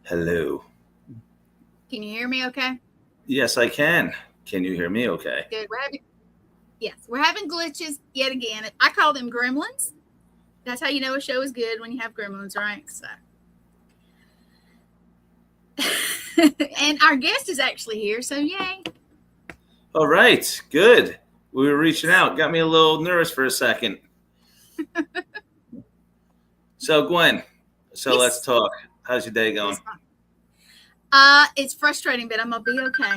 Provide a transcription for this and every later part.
Hello. Can you hear me okay? Yes, I can. Can you hear me okay? Good. We're having glitches yet again. I call them gremlins. That's how you know a show is good, when you have gremlins, right? So, and our guest is actually here, so yay. All right, good. We were reaching out. Got me a little nervous for a second. So, Gwen, Yes. let's talk. How's your day going? It's frustrating, but I'm gonna be okay.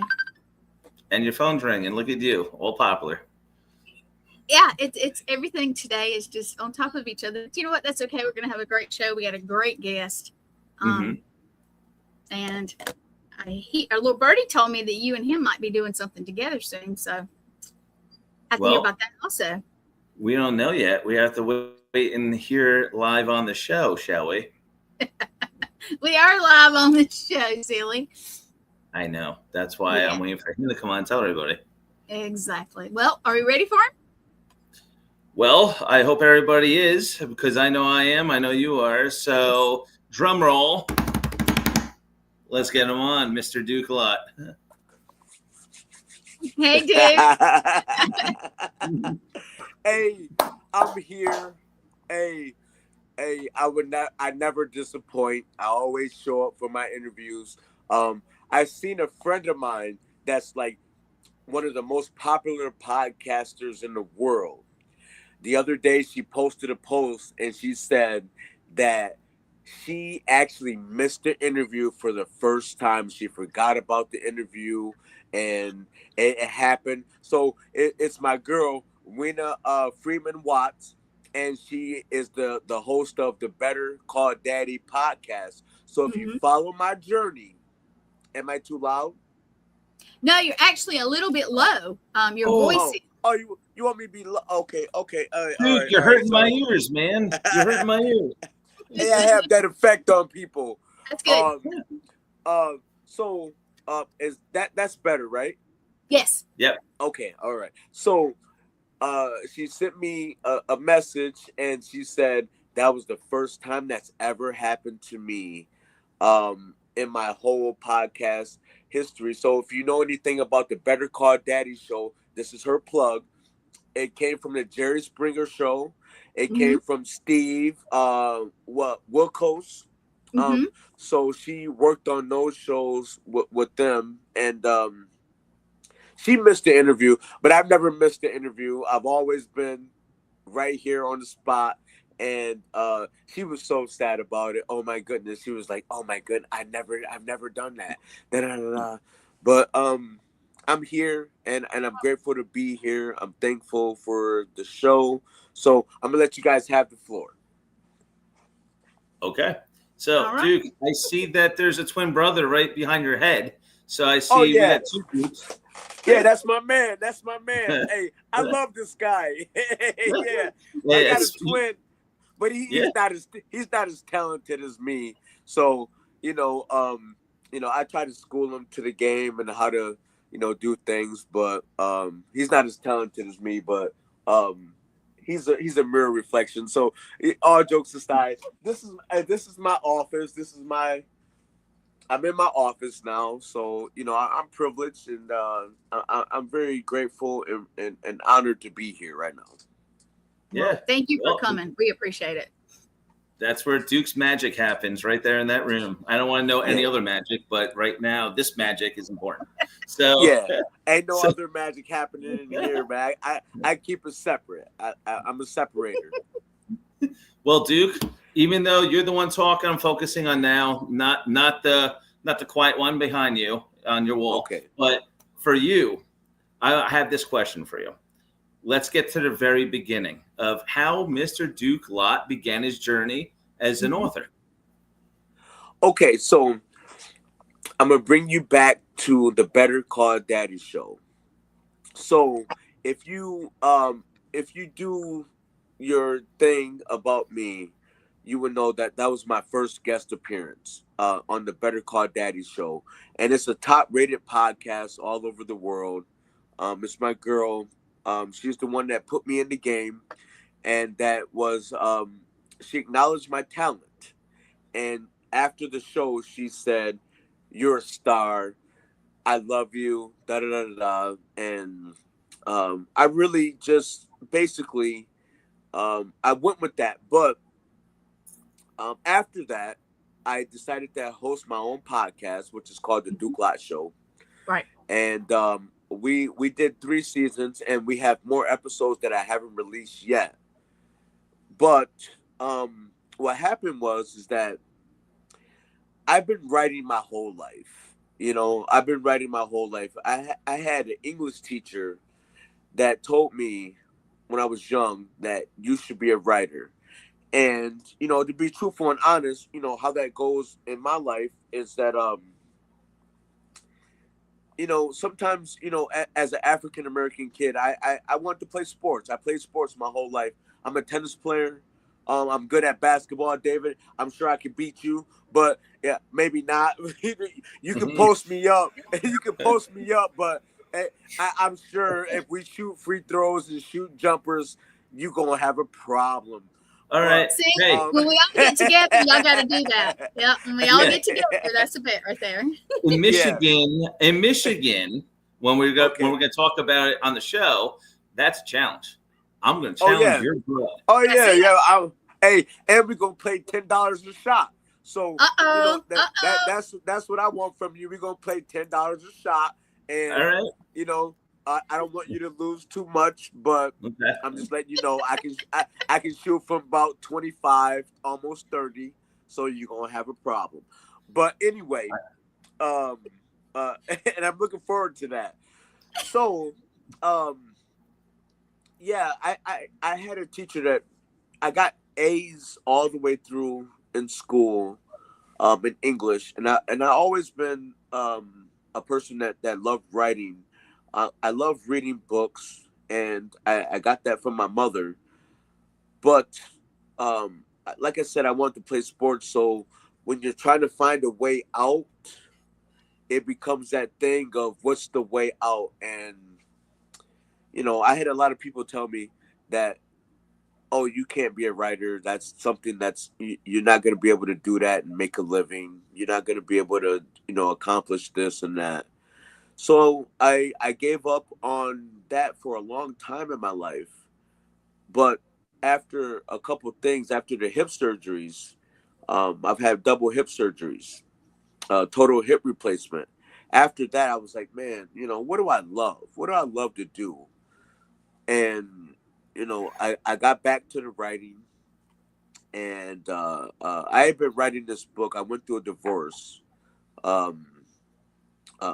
And your phone's ringing. Look at you, all popular. Yeah, it's everything today is just on top of each other. But you know what? That's okay. We're gonna have a great show. We got a great guest. And our little birdie told me that you and him might be doing something together soon. So I think about that also. We don't know yet. We have to wait and hear live on the show, shall we? We are live on the show, silly. I know. That's why I'm waiting for him to come on and tell everybody. Exactly. Well, are we ready for him? Well, I hope everybody is, because I know I am. I know you are. So, drum roll. Let's get him on, Mr. Duke Lott. Hey, Duke. Hey, I'm here. Hey, I never disappoint. I always show up for my interviews. I've seen a friend of mine that's like one of the most popular podcasters in the world. The other day, she posted a post and she said that she actually missed the interview for the first time. She forgot about the interview and it happened. So it's my girl, Wena Freeman Watts, and she is the host of the Better Call Daddy podcast. So if you follow my journey, am I too loud? No, you're actually a little bit low. Your voice. Oh, you want me to be low? Okay. Dude, you're hurting my ears, man. You're hurting my ears. Hey, I have that effect on people. That's good. So is that's better, right? Yes. Yep. Okay, all right. So she sent me a message and she said that was the first time that's ever happened to me in my whole podcast history. So if you know anything about the Better Call Daddy show, this is her plug. It came from the Jerry Springer show. It came from Steve Wilkos. So she worked on those shows with them, and she missed the interview, but I've never missed the interview. I've always been right here on the spot. And she was so sad about it. Oh my goodness. She was like, oh my goodness, I've never done that. But I'm here and I'm grateful to be here. I'm thankful for the show. So I'm gonna let you guys have the floor. Okay. So, right. Duke, I see that there's a twin brother right behind your head. So I see we got two Dukes. Yeah, that's my man. Hey, I love this guy. I got a twin, but he's not as talented as me. So, I try to school him to the game and how to, do things, but he's not as talented as me, but he's a mirror reflection. So, all jokes aside, this is my office. I'm in my office now, so I'm privileged and I'm very grateful and honored to be here right now. Yeah, well, thank you for coming. We appreciate it. That's where Duke's magic happens, right there in that room. I don't want to know any other magic, but right now, this magic is important. So ain't no other magic happening in here, man. I keep it separate. I'm a separator. Well, Duke, even though you're the one talking, I'm focusing on now, not the quiet one behind you on your wall. Okay. But for you, I have this question for you. Let's get to the very beginning of how Mr. Duke Lott began his journey as an author. Okay, so I'm gonna bring you back to the Better Call Daddy show. So if you do your thing about me, you would know that was my first guest appearance on the Better Call Daddy show, and it's a top-rated podcast all over the world. It's my girl. She's the one that put me in the game, and that was she acknowledged my talent, and after the show, she said, "You're a star. I love you." Da da da da da. And I really just basically I went with that. But after that, I decided to host my own podcast, which is called the Duke Lott Show. Right. And we did 3 seasons, and we have more episodes that I haven't released yet. But what happened is that I've been writing my whole life. You know, I've been writing my whole life. I had an English teacher that told me when I was young that you should be a writer. And, you know, to be truthful and honest, you know, how that goes in my life is that, you know, sometimes, you know, as an African-American kid, I want to play sports. I played sports my whole life. I'm a tennis player. I'm good at basketball, David. I'm sure I can beat you, but yeah, maybe not. You can post me up. You can post me up, but I'm sure if we shoot free throws and shoot jumpers, you're going to have a problem. All right. See, when we all get together, y'all got to do that. Yeah, when we all get together, that's a bet right there. In Michigan, when we're going to talk about it on the show, that's a challenge. I'm going to challenge your blood. Oh yeah, yeah. Hey, and we're gonna play $10 a shot. So you know, that's what I want from you. We're gonna play $10 a shot, and all right. You know, I don't want you to lose too much, but I'm just letting you know I can shoot from about 25, almost 30. So you're gonna have a problem. But anyway, and I'm looking forward to that. So, yeah, I had a teacher that I got A's all the way through in school, in English, and I always been a person that loved writing. I love reading books, and I got that from my mother. But like I said, I wanted to play sports. So when you're trying to find a way out, it becomes that thing of what's the way out. And you know, I had a lot of people tell me that, oh, you can't be a writer. That's something that's you're not going to be able to do that and make a living. You're not going to be able to, you know, accomplish this and that. So I gave up on that for a long time in my life. But after a couple things, after the hip surgeries, I've had double hip surgeries, total hip replacement. After that, I was like, man, you know, what do I love? What do I love to do? And you know, I got back to the writing, and I had been writing this book. I went through a divorce a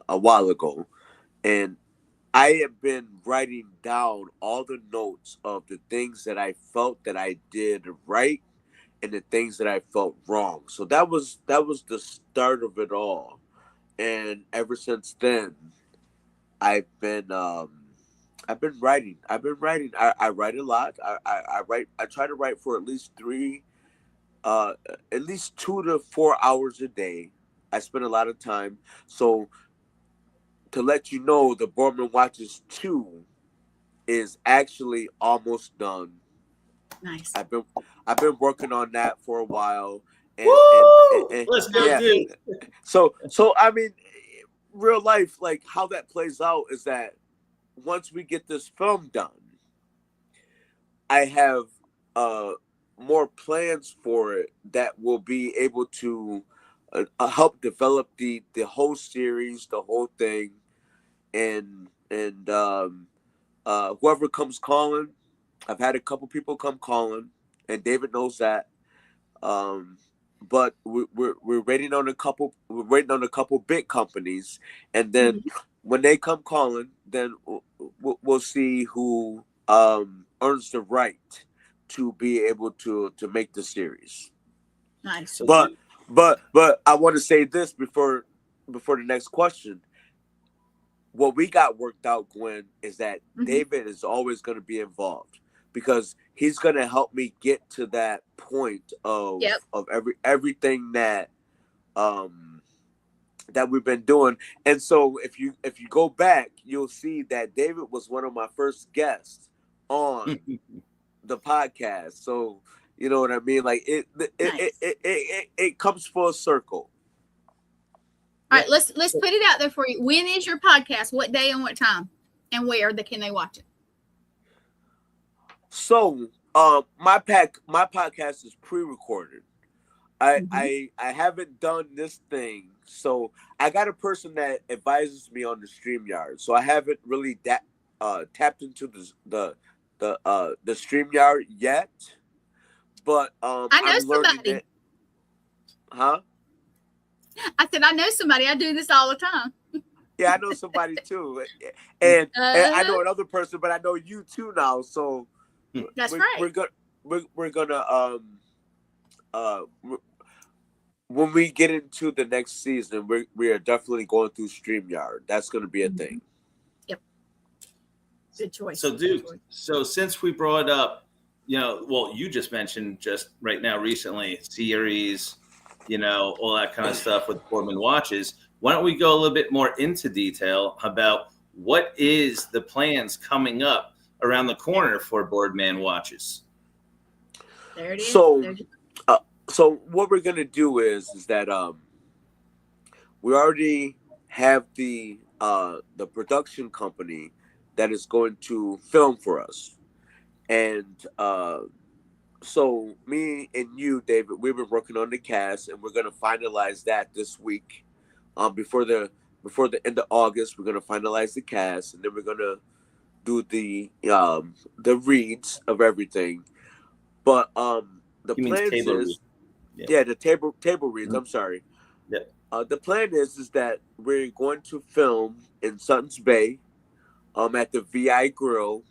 while ago, and I have been writing down all the notes of the things that I felt that I did right and the things that I felt wrong. So that was the start of it all, and ever since then, I've been writing. I write a lot. I write. I try to write for at least 2 to 4 hours a day. I spend a lot of time. So to let you know, the Boardman Watches 2 is actually almost done. Nice. I've been working on that for a while. And, and let's go, dude. So I mean, real life, like how that plays out is that once we get this film done, I have more plans for it that will be able to help develop the whole series, the whole thing, and whoever comes calling, I've had a couple people come calling, and David knows that. But we're waiting on a couple. We're waiting on a couple big companies, and then when they come calling, then we'll see who earns the right to be able to make the series. Nice. But I want to say this before the next question. What we got worked out, Gwen, is that David is always going to be involved because he's going to help me get to that point of everything that that we've been doing. And so if you go back, you'll see that David was one of my first guests on the podcast. So You know what I mean? Like it comes full circle. All right, let's put it out there for you. When is your podcast? What day and what time? And where can they watch it? So, my podcast is pre-recorded. I haven't done this thing, so I got a person that advises me on the StreamYard. So I haven't really tapped into the StreamYard yet. But I know I'm learning somebody. it. Huh? I said I know somebody. I do this all the time. Yeah, I know somebody too, and I know another person, but I know you too now. So that's right. We're gonna when we get into the next season, we are definitely going through StreamYard. That's going to be a thing. Yep. Good choice. So, Duke, so since we brought up, you just mentioned just right now recently series, all that kind of stuff with Boardman Watches. Why don't we go a little bit more into detail about what is the plans coming up around the corner for Boardman Watches? There it is. So what we're gonna do is that we already have the production company that is going to film for us, and so me and you, David, we've been working on the cast, and we're gonna finalize that this week. Before the end of August, we're gonna finalize the cast, and then we're gonna do the reads of everything. But the plan is. Yeah, the table reads. I'm sorry. Yeah. The plan is that we're going to film in Suttons Bay, at the VI Grill,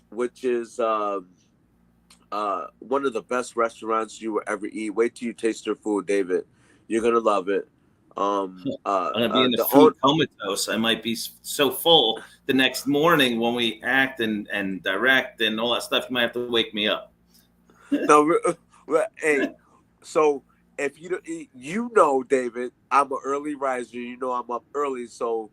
which is one of the best restaurants you will ever eat. Wait till you taste their food, David. You're gonna love it. I'm gonna be in the food comatose. I might be so full the next morning when we act and direct and all that stuff. You might have to wake me up. No, hey. So if David, I'm an early riser. I'm up early. So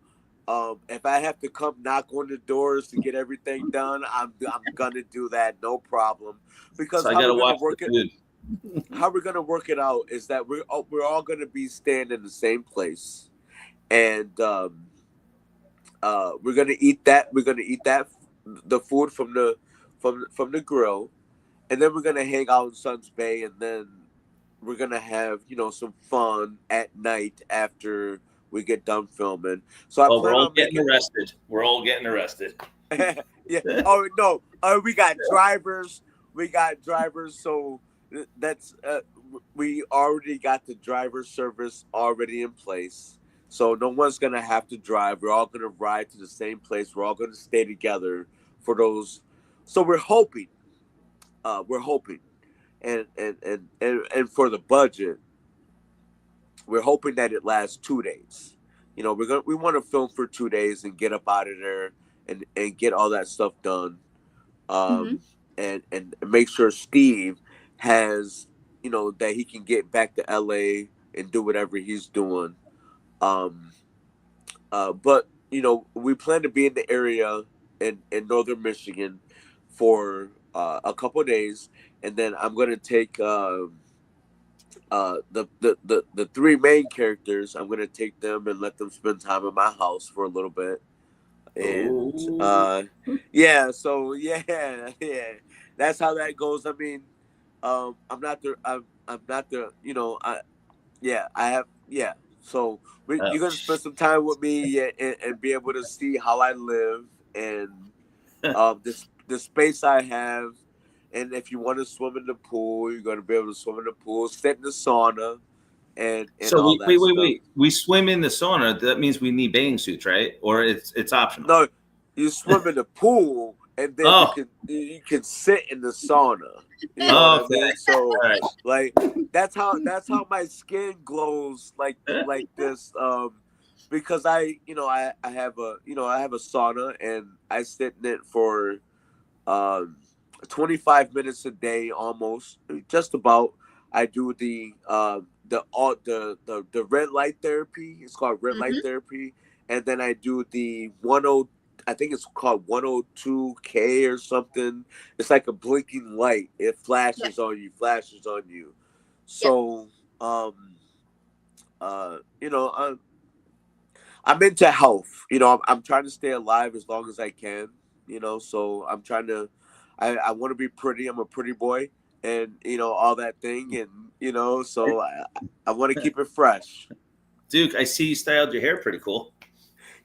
if I have to come knock on the doors to get everything done, I'm gonna do that, no problem. Because so I gotta watch the food. How we're gonna work it out is that we're all gonna be staying in the same place, and we're gonna eat that. We're gonna eat the food from the grill, and then we're gonna hang out in Suns Bay, and then we're gonna have some fun at night after we get done filming. So we're all getting arrested. We're all getting arrested. Yeah. Oh no. We got drivers. So that's we already got the driver service already in place. So no one's gonna have to drive. We're all gonna ride to the same place. We're all gonna stay together for those. So we're hoping. And for the budget, we're hoping that it lasts 2 days. We want to film for 2 days and get up out of there and get all that stuff done. And make sure Steve has, that he can get back to LA and do whatever he's doing. But we plan to be in the area in northern Michigan for a couple of days. And then I'm gonna take the 3 main characters. I'm gonna take them and let them spend time in my house for a little bit. And that's how that goes. I mean, I'm not the. So you're gonna spend some time with me and be able to see how I live and the space I have. And if you want to swim in the pool, you're going to be able to swim in the pool, sit in the sauna, and so all that stuff. Wait. We swim in the sauna. That means we need bathing suits, right? Or it's optional? No, you swim in the pool, and then you can sit in the sauna. You know what I mean? So, like that's how my skin glows like this. Because I have a sauna, and I sit in it for 25 minutes a day, almost, just about. I do the red light therapy. It's called red light therapy, and then I do the I think it's called 102K or something. It's like a blinking light. It flashes on you, flashes on you. So, you know, I'm into health. You know, I'm trying to stay alive as long as I can. You know, so I'm trying to. I want to be pretty. I'm a pretty boy, and you know all that thing, and you know, so I want to keep it fresh. Duke, I see you styled your hair pretty cool.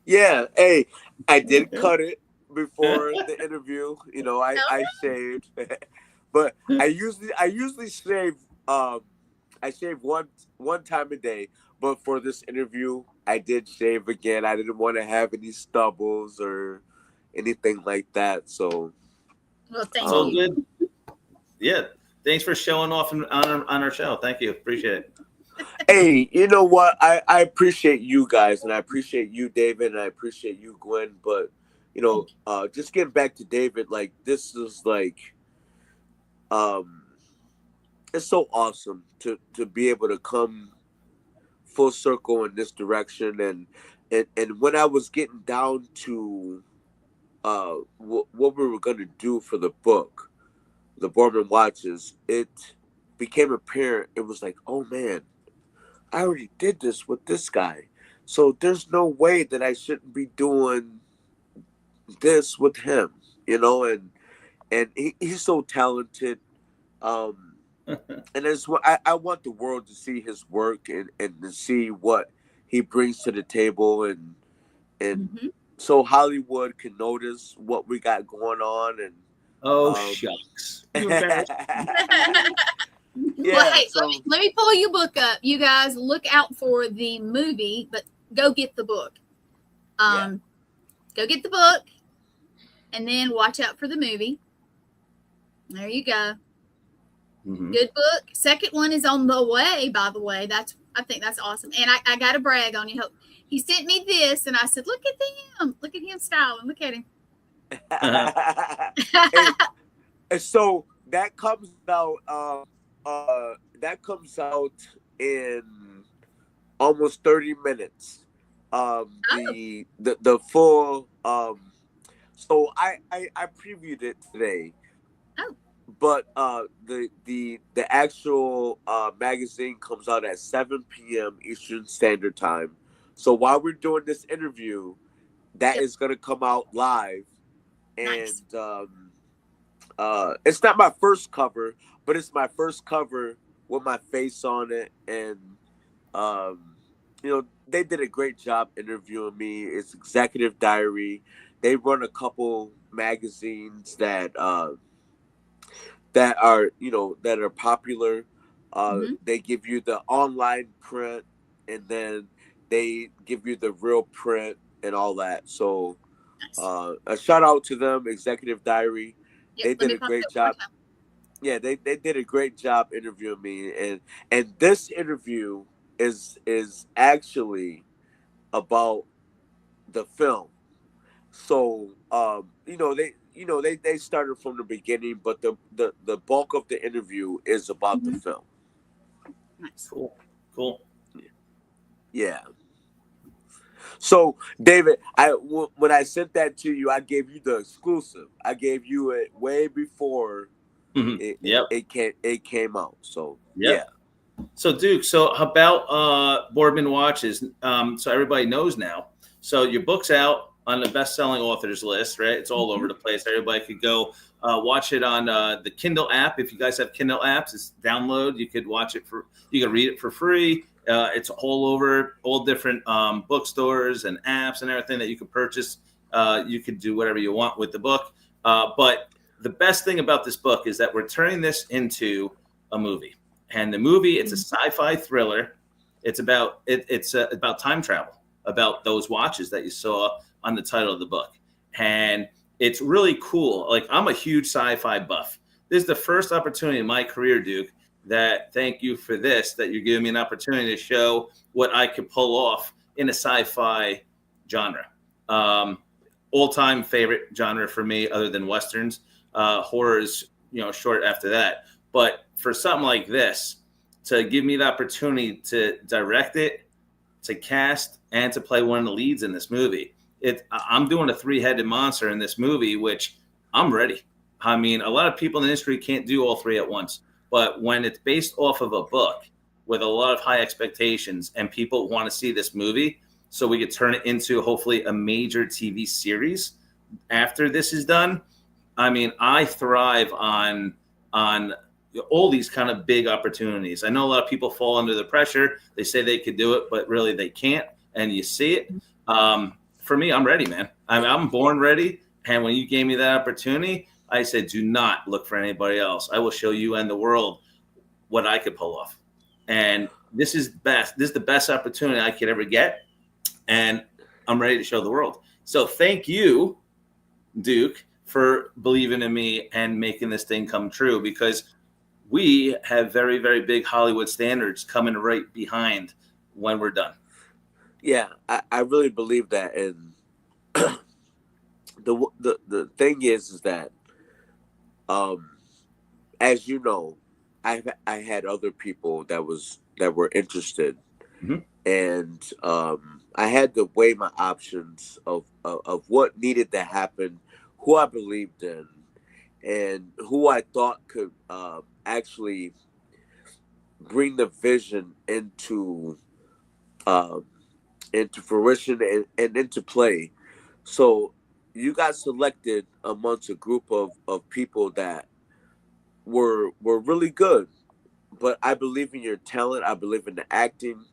Yeah. Hey, I did cut it before the interview. You know, I shaved, but I usually shave. I shave one time a day, but for this interview, I did shave again. I didn't want to have any stubbles or anything like that. So, Well, thank so you. good. Yeah. Thanks for showing off on our show. Thank you. Appreciate it. hey, you know what? I appreciate you guys, and I appreciate you, David, and I appreciate you, Gwen. But you know, just getting back to David, like this is like, it's so awesome to be able to come full circle in this direction, and when I was getting down to what we were going to do for the book, the Boardman Watches, it became apparent. It was like, oh man, I already did this with this guy, so there's no way that I shouldn't be doing this with him, you know. And he's so talented. And it's what I want the world to see his work, and to see what he brings to the table, and so Hollywood can notice what we got going on. And Shucks. yeah, Well, hey, so let me pull your book up. You guys look out for the movie, but go get the book. Go get the book, and then watch out for the movie. There you go. Good book. Second one is on the way, by the way. I think that's awesome. And I got to brag on you. He sent me this, and I said, look at him. Look at him styling. Look at him. and so that comes out in almost 30 minutes. The full so I previewed it today. But the actual magazine comes out at 7 p.m. Eastern Standard Time. So while we're doing this interview, that is going to come out live. And Nice. It's not my first cover, but it's my first cover with my face on it. And you know, they did a great job interviewing me. It's Executive Diary. They run a couple magazines that are, you know, that are popular. They give you the online print, and then they give you the real print and all that. So a shout out to them, Executive Diary. They did a great job. Yeah, they did a great job interviewing me, and this interview is actually about the film. So you know, they started from the beginning, but the bulk of the interview is about the film. Nice. Cool. Yeah. So David, when I sent that to you, I gave you the exclusive. I gave you it way before it came out. So yeah. So Duke, so how about Boardman Watches? So everybody knows now. So your book's out on the best-selling authors list, right? It's all over the place. Everybody could go watch it on the Kindle app. If you guys have Kindle apps, it's download. You could watch it you can read it for free. It's all over, all different bookstores and apps and everything that you could purchase. You could do whatever you want with the book. But the best thing about this book is that we're turning this into a movie. And the movie, it's a sci-fi thriller. It's about about time travel, about those watches that you saw on the title of the book. And it's really cool. Like, I'm a huge sci-fi buff. This is the first opportunity in my career, Duke, that thank you for this, that you're giving me an opportunity to show what I could pull off in a sci-fi genre. All-time favorite genre for me, other than Westerns. Horror is, short after that. But for something like this, to give me the opportunity to direct it, to cast, and to play one of the leads in this movie, I'm doing a 3-headed monster in this movie, which I'm ready. I mean, a lot of people in the industry can't do all 3 at once, but when it's based off of a book with a lot of high expectations and people want to see this movie, so we could turn it into hopefully a major TV series after this is done. I mean, I thrive on all these kind of big opportunities. I know a lot of people fall under the pressure. They say they could do it, but really they can't. And you see it. For me, I'm ready, man. I'm born ready. And when you gave me that opportunity, I said, do not look for anybody else. I will show you and the world what I could pull off. And this is best. This is the best opportunity I could ever get. And I'm ready to show the world. So thank you, Duke, for believing in me and making this thing come true, because we have very, very big Hollywood standards coming right behind when we're done. Yeah, I really believe that. And the thing is that, as you know, I had other people that were interested, mm-hmm. and I had to weigh my options of what needed to happen, who I believed in, and who I thought could actually bring the vision into fruition and into play. So you got selected amongst a group of people that were really good. But I believe in your talent. I believe in the acting.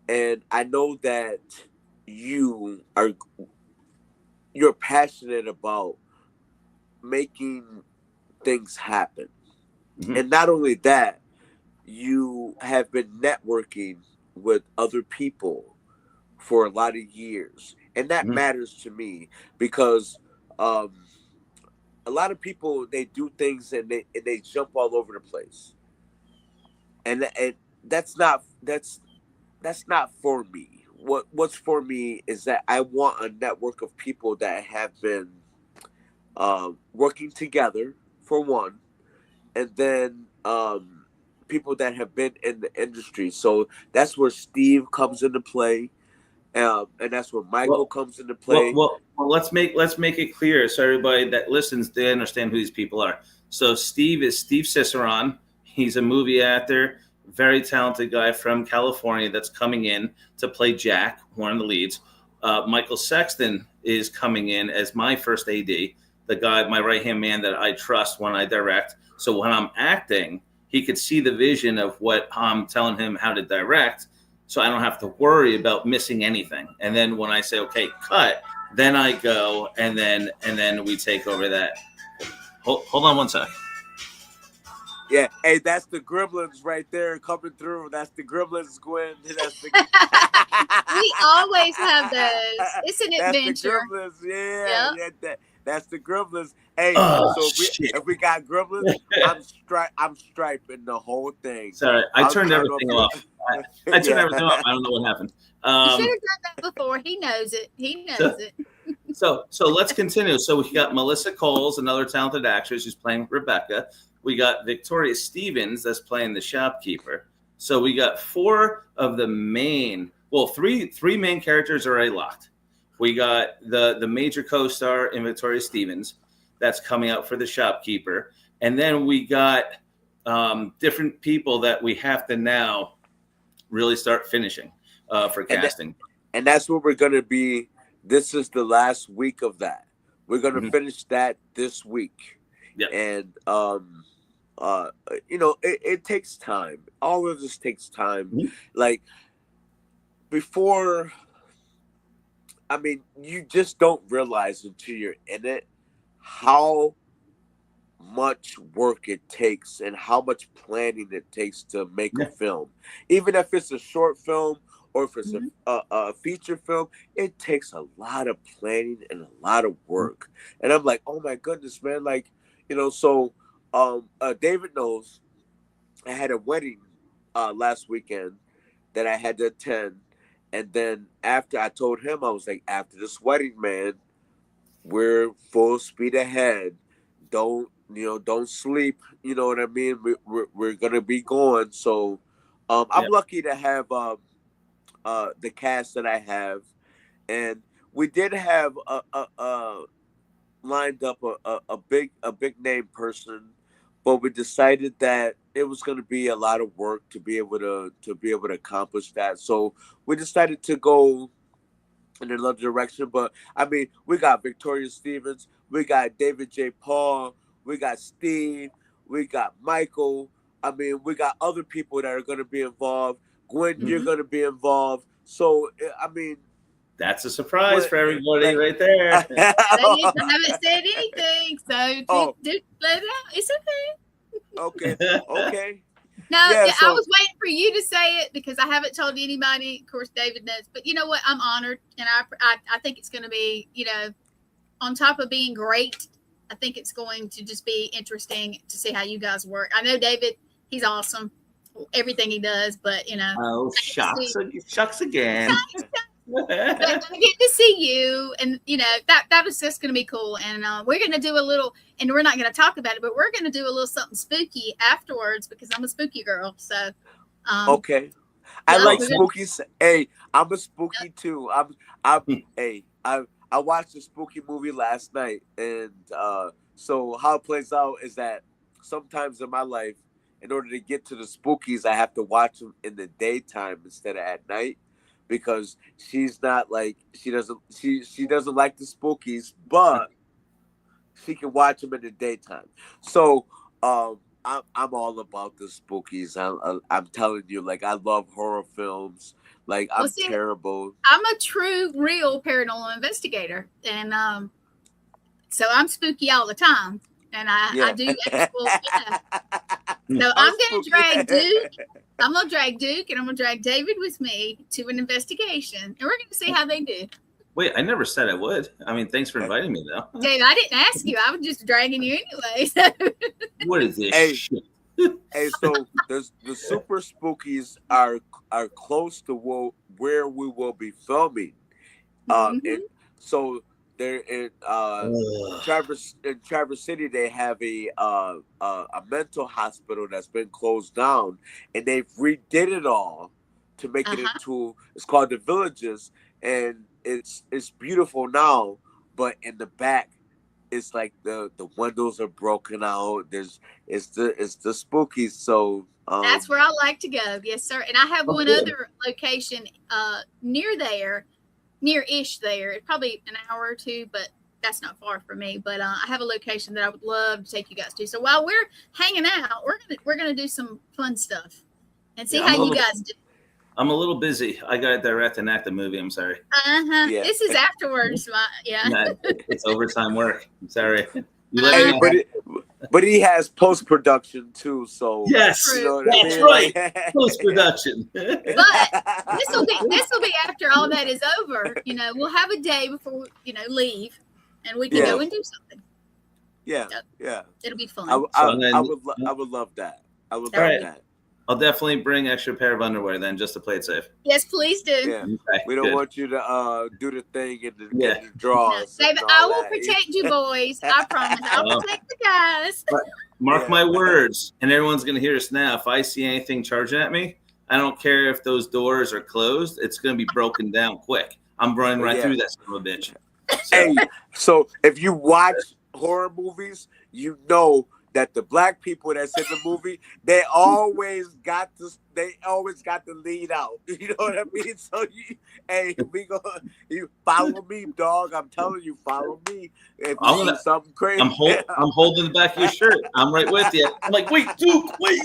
And I know that you're passionate about making things happen. Mm-hmm. And not only that, you have been networking with other people for a lot of years. And that mm-hmm. matters to me, because a lot of people, they do things and they jump all over the place. And that's not for me. What's for me is that I want a network of people that have been working together, for one, and then people that have been in the industry. So that's where Steve comes into play, and that's where Michael comes into play. Well, let's make it clear so everybody that listens, they understand who these people are. So Steve is Steve Ciceron. He's a movie actor, very talented guy from California that's coming in to play Jack, one of the leads. Michael Sexton is coming in as my first AD, the guy, my right-hand man that I trust when I direct. So when I'm acting, he could see the vision of what I'm telling him how to direct, so I don't have to worry about missing anything. And then when I say, okay, cut, then I go, and then we take over that. Hold on one sec. Yeah, hey, that's the Gremlins right there coming through. That's the Gremlins, Gwen. That's the... We always have those. It's an adventure. That's the Gremlins, yeah. That's the Gremlins. Hey, if we got Gremlins, I'm striping the whole thing. Sorry, I turned everything off. I turned everything off. I don't know what happened. You should have done that before. He knows it. So let's continue. So we got Melissa Coles, another talented actress who's playing Rebecca. We got Victoria Stevens that's playing the shopkeeper. So we got 4 of the main, three main characters are already locked. We got the major co-star in Victoria Stevens that's coming out for the shopkeeper. And then we got different people that we have to now really start finishing for casting. And that's what we're going to be. This is the last week of that. We're going to finish that this week. Yeah. And, it takes time. All of this takes time. Mm-hmm. Like, before, I mean, you just don't realize until you're in it how much work it takes and how much planning it takes to make a film. Even if it's a short film or if it's a feature film, it takes a lot of planning and a lot of work. And I'm like, oh my goodness, man. Like, so David knows I had a wedding last weekend that I had to attend. And then after I told him, I was like, after this wedding, man, we're full speed ahead. Don't sleep. You know what I mean? We're going to be going. So I'm lucky to have the cast that I have. And we did have a lined up a big name person, but we decided that it was going to be a lot of work to be able to accomplish that. So we decided to go in another direction. But I mean, we got Victoria Stevens, we got David J. Paul, we got Steve, we got Michael. I mean, we got other people that are going to be involved. Gwen, you're going to be involved. So I mean, that's a surprise for everybody right there. I haven't said anything, so Duke, let it out. It's okay. Okay. No, yeah, I was waiting for you to say it because I haven't told anybody. Of course, David knows, but you know what? I'm honored, and I think it's going to be, on top of being great, I think it's going to just be interesting to see how you guys work. I know David, he's awesome, everything he does, but oh, shucks again. But I get to see you, and that was just going to be cool. And we're going to do a little, and we're not going to talk about it, but we're going to do a little something spooky afterwards because I'm a spooky girl. So, okay, I like spooky. Hey, I'm a spooky too. I watched a spooky movie last night, and so how it plays out is that sometimes in my life, in order to get to the spookies, I have to watch them in the daytime instead of at night. Because she's not like she doesn't like the spookies, but she can watch them in the daytime. So I'm all about the spookies. I'm telling you, like I love horror films. Like I'm terrible. I'm a true, real paranormal investigator, and so I'm spooky all the time, and I do actual. So I'm going to drag Duke. I'm going to drag Duke, and I'm going to drag David with me to an investigation, and we're going to see how they do. Wait, I never said I would. I mean, thanks for inviting me, though. Dave, I didn't ask you. I was just dragging you anyway. What is this shit? Hey, so the super spookies are close to where we will be filming. And so they're in Traverse City. They have a mental hospital that's been closed down, and they've redid it all to make it into. It's called the Villages, and it's beautiful now. But in the back, it's like the windows are broken out. It's the spooky. So that's where I like to go. Yes, sir. And I have one other location near-ish there. It's probably an hour or two, but that's not far from me. But I have a location that I would love to take you guys to. So while we're hanging out, we're gonna do some fun stuff and see how you guys do. I'm a little busy. I got to direct and act the movie. I'm sorry. Yeah. This is afterwards. Nah, it's overtime work. I'm sorry. But he has post-production too, so yes, that's right. Post-production. But this will be after all that is over. We'll have a day before leave, and we can go and do something. Yeah, it'll be fun. I would love that. I would love that. I'll definitely bring an extra pair of underwear then, just to play it safe. Yes, please do. Yeah. Okay, we don't want you to do the thing in the draws. No, David, I will protect you boys. I promise. I'll protect the guys. Mark my words, and everyone's going to hear us now. If I see anything charging at me, I don't care if those doors are closed. It's going to be broken down quick. I'm running right through that son of a bitch. Hey, so if you watch horror movies, you know that the black people that's in the movie, they always got the lead out. You know what I mean? So you follow me, dog. I'm telling you, follow me. If you see something crazy, I'm holding the back of your shirt. I'm right with you. I'm like, wait, Duke, wait.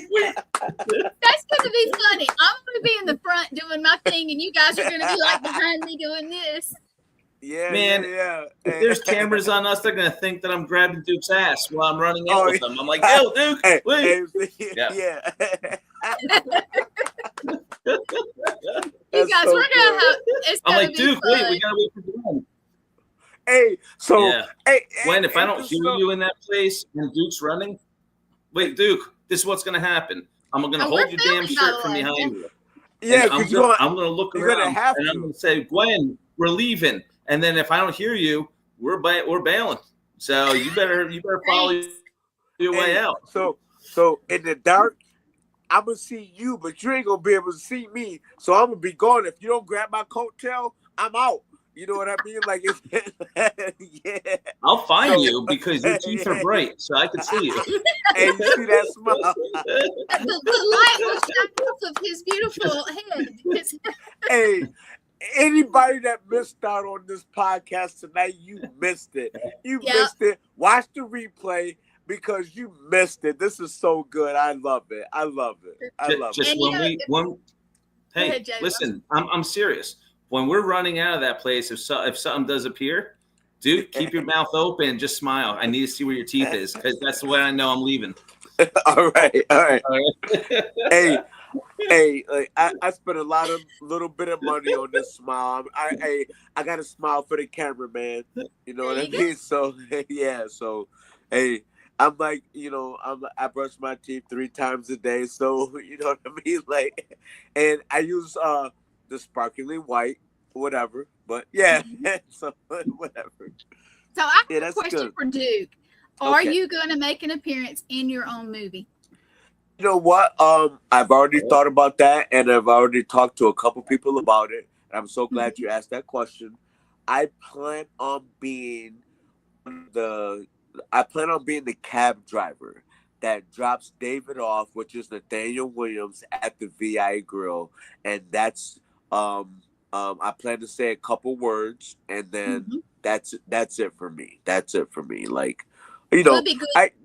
That's going to be funny. I'm going to be in the front doing my thing, and you guys are going to be like behind me doing this. Yeah, man. Yeah. If there's cameras on us, they're gonna think that I'm grabbing Duke's ass while I'm running out with them. I'm like, yo, Duke, wait. Yeah. You guys, we're gonna have. I'm like, Duke, wait, we gotta wait for Gwen. Hey, so Gwen, if I don't hear you in that place and Duke's running, wait, Duke, this is what's gonna happen. I'm gonna hold your damn shirt from behind you. Yeah, I'm gonna look around and I'm gonna say, Gwen, we're leaving. And then if I don't hear you, we're bailing. So you better follow your way out. So in the dark, I'm gonna see you, but you ain't gonna be able to see me. So I'm gonna be gone. If you don't grab my coattail, I'm out. You know what I mean? Like, yeah. I'll find you because your teeth are bright, so I can see you. Hey, you see that smile? The light will shine off of his beautiful head. Hey, anybody that missed out on this podcast tonight, you missed it. You missed it. Watch the replay because you missed it. This is so good. I love it. I love it. I love just it. Hey, ahead, listen, I'm serious. When we're running out of that place, if something does appear, dude, keep your mouth open. Just smile. I need to see where your teeth is because that's the way I know I'm leaving. All right. Hey, like I spent a little bit of money on this smile. I got to smile for the cameraman. You know what I mean? So yeah. So hey, I'm like, I brush my teeth 3 times a day. So you know what I mean? Like, and I use the sparkling white, whatever. But yeah, so whatever. So I have a question for Duke. Are you going to make an appearance in your own movie? You know what? I've already thought about that, and I've already talked to a couple people about it. And I'm so glad you asked that question. I plan on being the cab driver that drops David off, which is Nathaniel Williams, at the VI Grill, and that's I plan to say a couple words, and then that's it for me. That's it for me. Like, I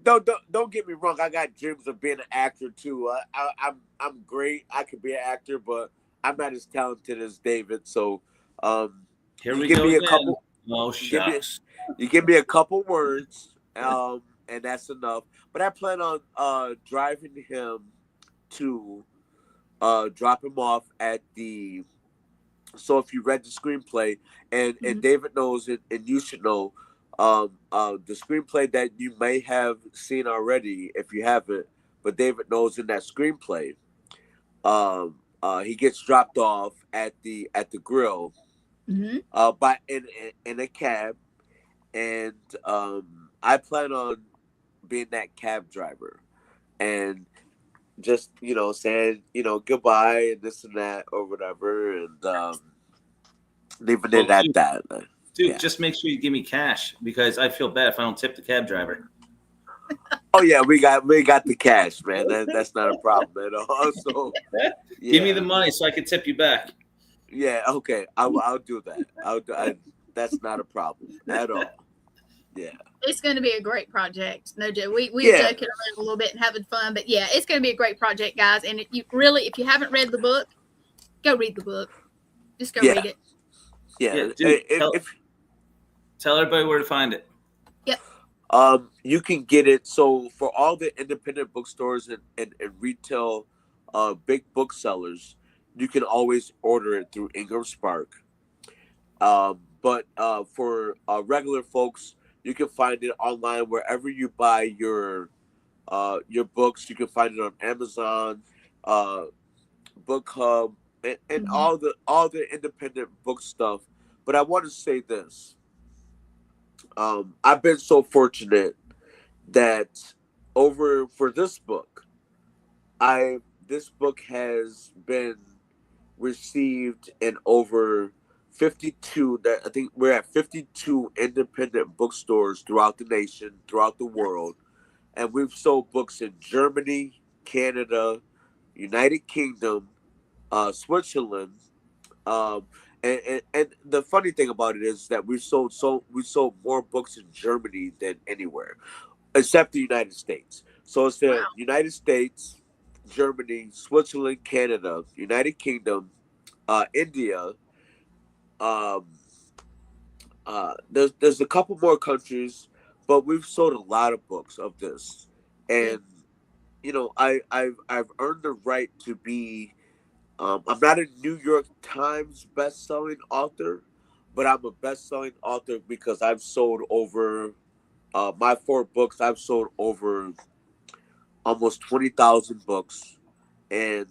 don't get me wrong. I got dreams of being an actor too. I'm great. I could be an actor, but I'm not as talented as David. So, here we go again. You give me a couple words, and that's enough. But I plan on driving him to drop him off at the. So if you read the screenplay, and David knows it, and you should know, the screenplay that you may have seen already, if you haven't, but David knows in that screenplay, he gets dropped off at the grill, by in a cab, and I plan on being that cab driver, and just saying goodbye and this and that or whatever, and leaving it at that. Dude, just make sure you give me cash because I feel bad if I don't tip the cab driver. Oh yeah, we got the cash, man. That's not a problem at all. So give me the money so I can tip you back. Yeah, okay, I'll do that. That's not a problem at all. Yeah, it's going to be a great project. No joke. We joking around a little bit and having fun, but yeah, it's going to be a great project, guys. And if you haven't read the book, go read the book. Just go read it. Yeah, dude, tell everybody where to find it. Yep. You can get it. So for all the independent bookstores and retail, big booksellers, you can always order it through Ingram Spark. But for regular folks, you can find it online wherever you buy your books. You can find it on Amazon, Book Hub, and all the independent book stuff. But I want to say this. I've been so fortunate that for this book, this book has been received in over 52. I think we're at 52 independent bookstores throughout the nation, throughout the world, and we've sold books in Germany, Canada, United Kingdom, Switzerland, and the funny thing about it is that we sold more books in Germany than anywhere, except the United States. So it's the United States, Germany, Switzerland, Canada, United Kingdom, India. There's a couple more countries, but we've sold a lot of books of this, and I've earned the right to be. I'm not a New York Times best-selling author, but I'm a best-selling author because I've sold over my 4 books. I've sold over almost 20,000 books, and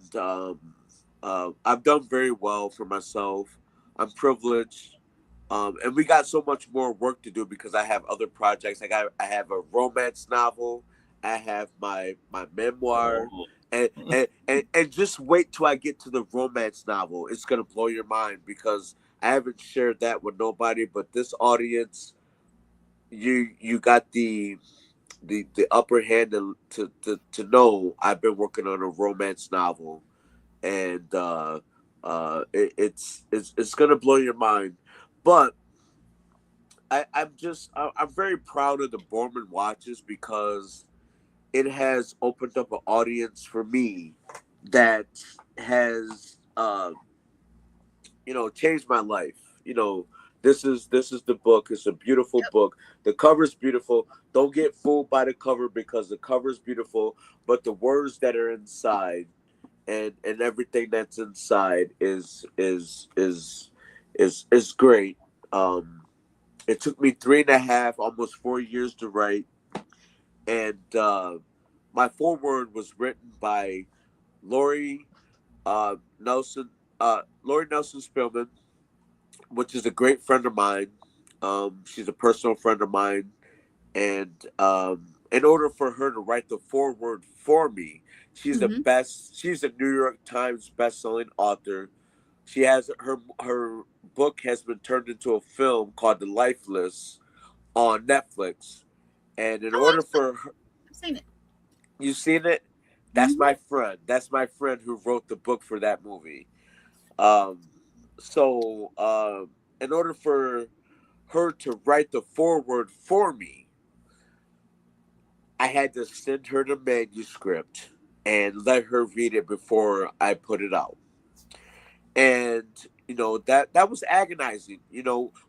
I've done very well for myself. I'm privileged, and we got so much more work to do because I have other projects. I have a romance novel. I have my memoir. And just wait till I get to the romance novel. It's gonna blow your mind because I haven't shared that with nobody, but this audience, you got the upper hand to know I've been working on a romance novel, and it's gonna blow your mind. But I'm very proud of the Boardman Watches because it has opened up an audience for me that has changed my life. This is the book. It's a beautiful book. The cover's beautiful. Don't get fooled by the cover because the cover's beautiful, but the words that are inside and everything that's inside is great. It took me 3.5, almost 4 years to write, and my foreword was written by Lori Nelson Spillman, which is a great friend of mine. She's a personal friend of mine, and in order for her to write the foreword for me, she's the best. She's a New York Times best-selling author. She has her book has been turned into a film called The Lifeless on Netflix, and in order for her, I've seen it. You seen it? That's my friend. That's my friend who wrote the book for that movie. So in order for her to write the foreword for me, I had to send her the manuscript and let her read it before I put it out. And that was agonizing.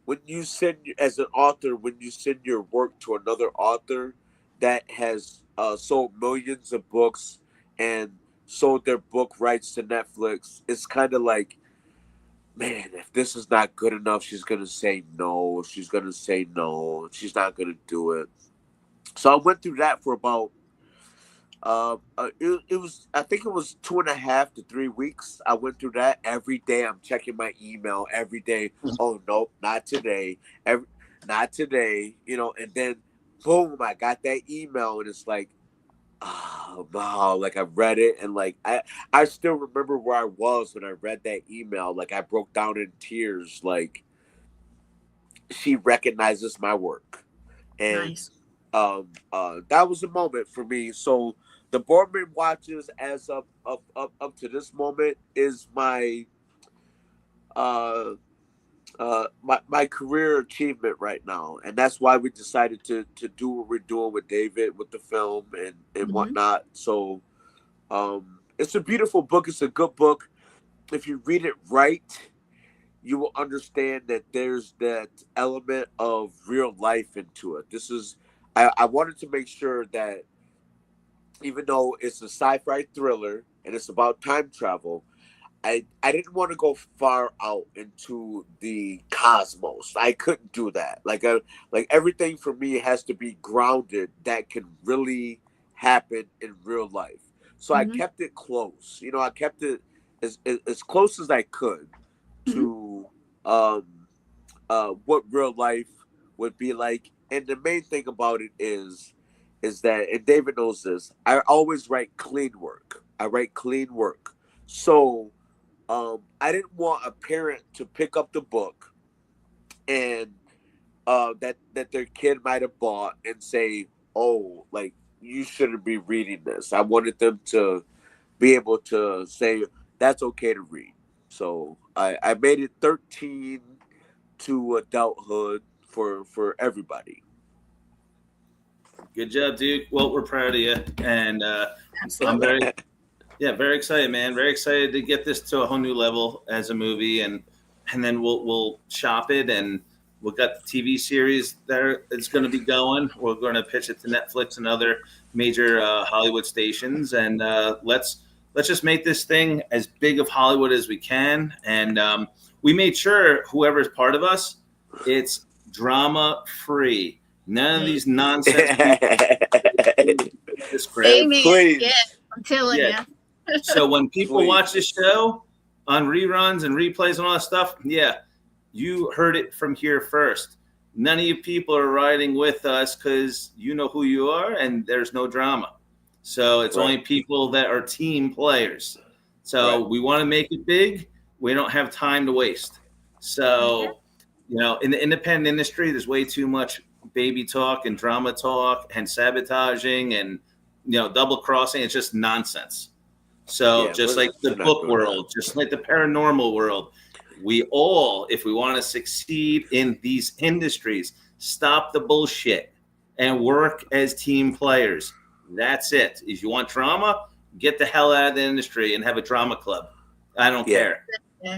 When you send, as an author, when you send your work to another author that has sold millions of books and sold their book rights to Netflix, it's kind of like, man, if this is not good enough, she's gonna say no. She's gonna say no. She's not gonna do it. So I went through that for about I think it was 2.5 to 3 weeks. I went through that every day. I'm checking my email every day. Oh no, not today. Not today. And then boom, I got that email, and it's like, oh wow, like I read it, and like I still remember where I was when I read that email. Like I broke down in tears. Like she recognizes my work, and Nice. that was a moment for me. So the Boardman Watches, as up to this moment, is my my career achievement right now, and that's why we decided to do what we're doing with David, with the film and whatnot. So it's a beautiful book. It's a good book. If you read it right, you will understand that there's that element of real life into it. I wanted to make sure that even though it's a sci-fi thriller and it's about time travel, I didn't want to go far out into the cosmos. I couldn't do that. Like everything for me has to be grounded that can really happen in real life. So I kept it close. I kept it as close as I could to what real life would be like. And the main thing about it is that, and David knows this, I always write clean work. I write clean work. So I didn't want a parent to pick up the book and that their kid might have bought and say, oh, like, you shouldn't be reading this. I wanted them to be able to say that's okay to read. So I made it 13 to adulthood for everybody. Good job, dude. Well, we're proud of you, and I'm very excited, man. Very excited to get this to a whole new level as a movie, and then we'll shop it, and we've got the TV series that is going to be going. We're going to pitch it to Netflix and other major Hollywood stations, and let's just make this thing as big of Hollywood as we can. And we made sure whoever's part of us, it's drama free. None of these nonsense. Amen. Please. Yeah, I'm telling you. So when people watch this show on reruns and replays and all that stuff, you heard it from here first. None of you people are riding with us because you know who you are and there's no drama. So it's only people that are team players. So we want to make it big. We don't have time to waste. So, in the independent industry, there's way too much baby talk and drama talk and sabotaging and, double crossing. It's just nonsense. So just like the book world, just like the paranormal world, we all, if we want to succeed in these industries, stop the bullshit and work as team players. That's it. If you want drama, get the hell out of the industry and have a drama club. I don't care.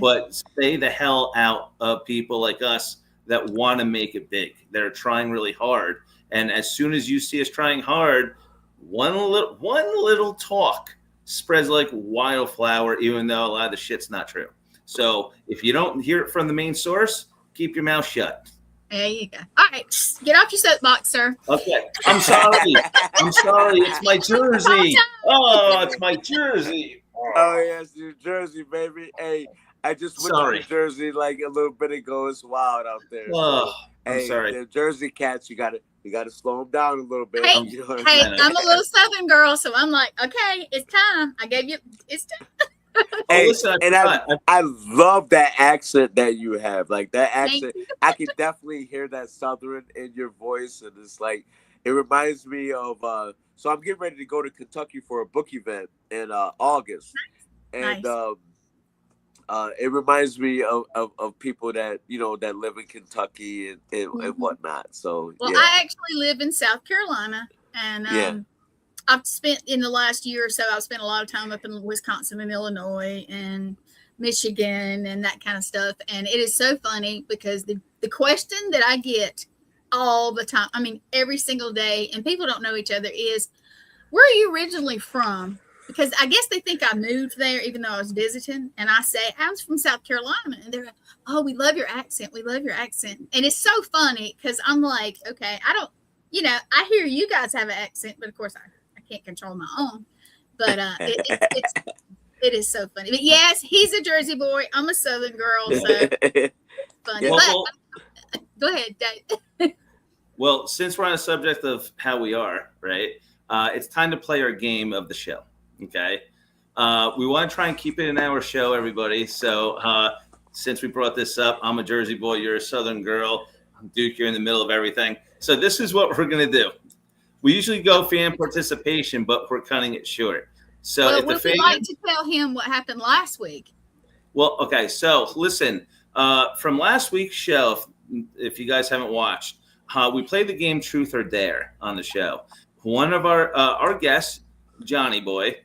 But stay the hell out of people like us that want to make it big, that are trying really hard. And as soon as you see us trying hard, one little talk spreads like wildflower, even though a lot of the shit's not true. So if you don't hear it from the main source, keep your mouth shut. There you go. All right, get off your soapbox, sir. Okay, I'm sorry. It's my jersey. Oh, it's my jersey. Oh yes, New Jersey, baby. Hey, I just went to New Jersey like a little bit ago. It's wild out there. Oh, I'm sorry. The Jersey cats, you gotta slow them down a little bit. Hey, I'm a little Southern girl, so I'm like, okay, it's time. I gave you, it's time. Hey, and I love that accent that you have. Like that accent, I can definitely hear that Southern in your voice, and it's like it reminds me of. So I'm getting ready to go to Kentucky for a book event in August, and it reminds me of people that that live in Kentucky and whatnot. So I actually live in South Carolina, and I've spent in the last year or so, I've spent a lot of time up in Wisconsin and Illinois and Michigan and that kind of stuff. And it is so funny because the question that I get all the time, I mean, every single day, and people don't know each other, is, where are you originally from? Because I guess they think I moved there even though I was visiting. And I say, I was from South Carolina. And they're like, oh, we love your accent. We love your accent. And it's so funny because I'm like, okay, I don't, I hear you guys have an accent, but of course I can't control my own, but it is so funny. But yes, he's a Jersey boy. I'm a Southern girl, so funny. Go ahead, Dave. Well, since we're on the subject of how we are, right? It's time to play our game of the show. Okay, we want to try and keep it an hour show, everybody. So since we brought this up, I'm a Jersey boy. You're a Southern girl. Duke, you're in the middle of everything. So this is what we're gonna do. We usually go fan participation, but we're cutting it short. So if the fan, would like to tell him what happened last week. Well, okay. So listen, from last week's show, if you guys haven't watched, we played the game Truth or Dare on the show. One of our guests, Johnny Boy,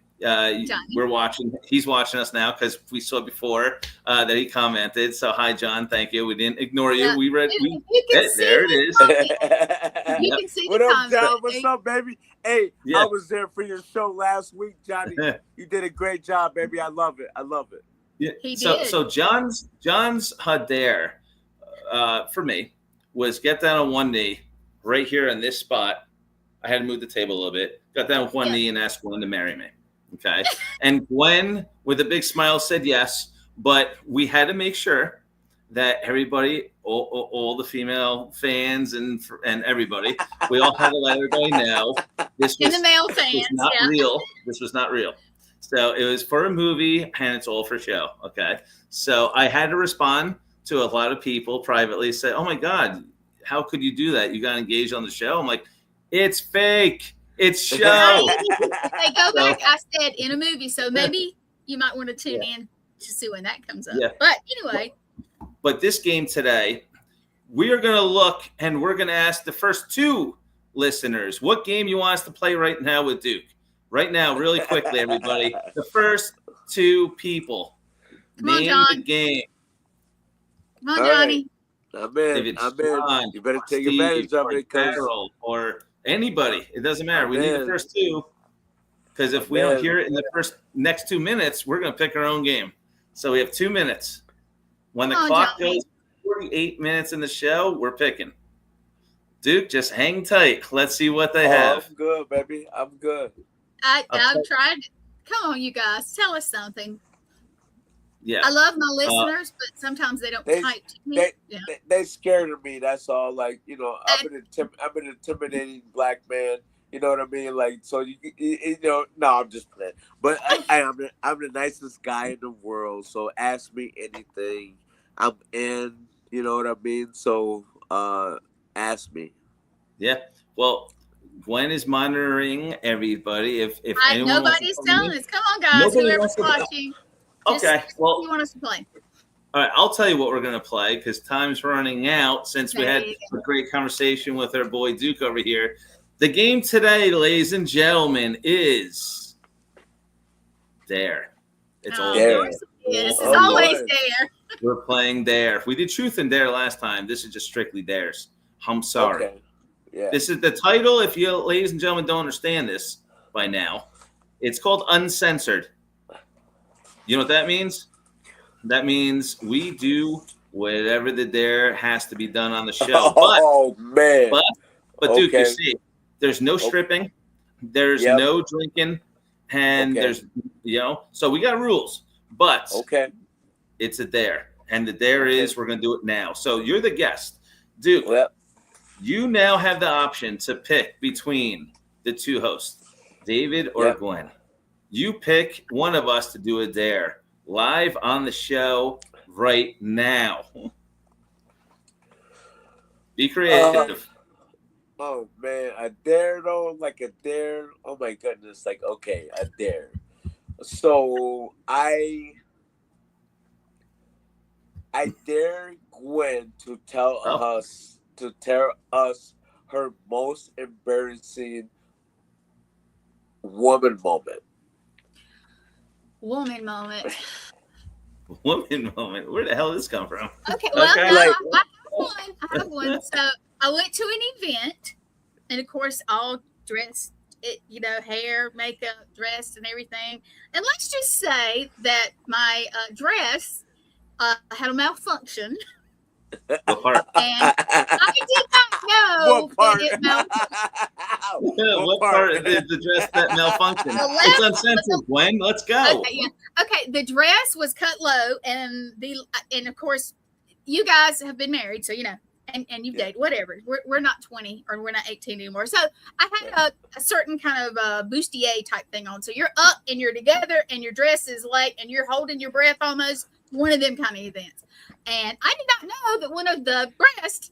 we're watching. He's watching us now because we saw before that he commented. So hi, John. Thank you. We didn't ignore you. We read. There it is. You can see what up, John? What's up, baby? Hey, I was there for your show last week, Johnny. You did a great job, baby. I love it. Yeah. He did. So John's dare for me was get down on one knee right here in this spot. I had to move the table a little bit. Got down on one knee and asked Gwen to marry me. Okay. And Gwen, with a big smile, said yes. But we had to make sure that everybody, all the female fans and everybody, we all had to let everybody know this was, and the male fans, was not real. This was not real. So it was for a movie and it's all for show. Okay. So I had to respond to a lot of people privately, say, oh my God, how could you do that? You got engaged on the show. I'm like, it's fake. It's show. Hey, go back. I said in a movie. So maybe you might want to tune in to see when that comes up. Yeah. But anyway. But this game today, we are going to look and we're going to ask the first two listeners, what game you want us to play right now with Duke? Right now, really quickly, everybody. The first two people. Come on, John. The game. Come on, Johnny. I'm in. You better take advantage of it. Or anybody. It doesn't matter. We need the first two. Because if we don't hear it in the next 2 minutes, we're going to pick our own game. So we have 2 minutes. When the clock goes 48 minutes in the show, we're picking. Duke, just hang tight. Let's see what they have. I'm good, baby. I'm good. I've tried. Come on, you guys. Tell us something. Yeah. I love my listeners, but sometimes they don't type to me. They scared of me. That's all. Like, I'm an intimidating black man. You know what I mean? Like, so no, I'm just playing. But I'm the nicest guy in the world. So ask me anything. I'm in. You know what I mean? So ask me. Yeah. Well, Gwen is monitoring everybody. If anyone wants to Nobody's come telling in, us. Come on, guys. nobody Whoever's wants to. watching. Okay. Well, you want us to play? all right. I'll tell you what we're gonna play because time's running out. Since we had a great conversation with our boy Duke over here, the game today, ladies and gentlemen, is Dare. It's all Dare. Dare. This is always Dare. We're playing Dare. We did Truth and Dare last time. This is just strictly Dares. I'm sorry. Okay. Yeah. This is the title. If you, ladies and gentlemen, don't understand this by now, it's called Uncensored. You know what that means? That means we do whatever the dare has to be done on the show. Man. But Duke, you see, there's no stripping, there's no drinking, and there's, so we got rules. But it's a dare. And the dare is we're going to do it now. So you're the guest. Duke, you now have the option to pick between the two hosts, David or Gwen. You pick one of us to do a dare live on the show right now. Be creative. Oh, man. A dare, though? Like a dare? Oh, my goodness. Like, okay, a dare. So I dare Gwen to tell us her most embarrassing woman moment. Woman moment. Woman moment. Where the hell did this come from? Okay, well, I have one. So I went to an event, and of course, all dressed, hair, makeup, dressed, and everything. And let's just say that my dress had a malfunction. What part? And I did not know that it malfunctioned. What part did the dress that malfunctioned? It's uncensored, Gwen. Let's go. Okay, the dress was cut low, and of course, you guys have been married, so and you've dated, whatever. We're not 20 or we're not 18 anymore. So I had a certain kind of bustier type thing on. So you're up and you're together and your dress is late and you're holding your breath almost. One of them kind of events. And I did not know that one of the breasts,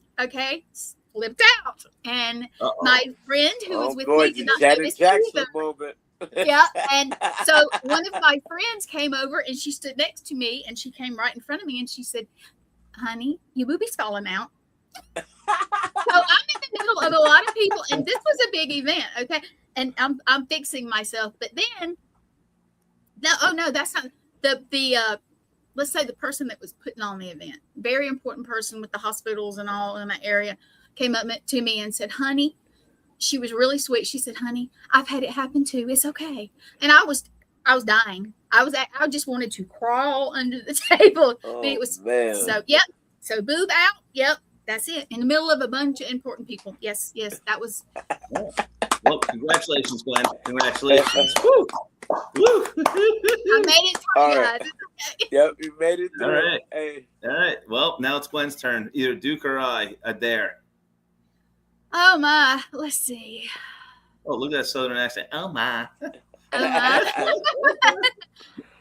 slipped out. And my friend who was with me did not know this either. Yeah. And so one of my friends came over and she stood next to me and she came right in front of me and she said, "Honey, your boobie's falling out." So I'm in the middle of a lot of people, and this was a big event, and I'm fixing myself. But then, no, that's not the let's say the person that was putting on the event, very important person with the hospitals and all in that area, came up to me and said, "Honey," she was really sweet. She said, "Honey, I've had it happen too. It's okay." And I was dying. I just wanted to crawl under the table. But it was so So boob out. Yep. That's it. In the middle of a bunch of important people. Yes, that was. Well, congratulations, Glenn. Congratulations. Woo! Woo! I made it through, guys. Okay. Yep, you made it through. All right. Hey. All right. Well, now it's Gwen's turn. Either Duke or I. A dare. Oh, my. Let's see. Oh, look at that southern accent. Oh, my. Oh, my.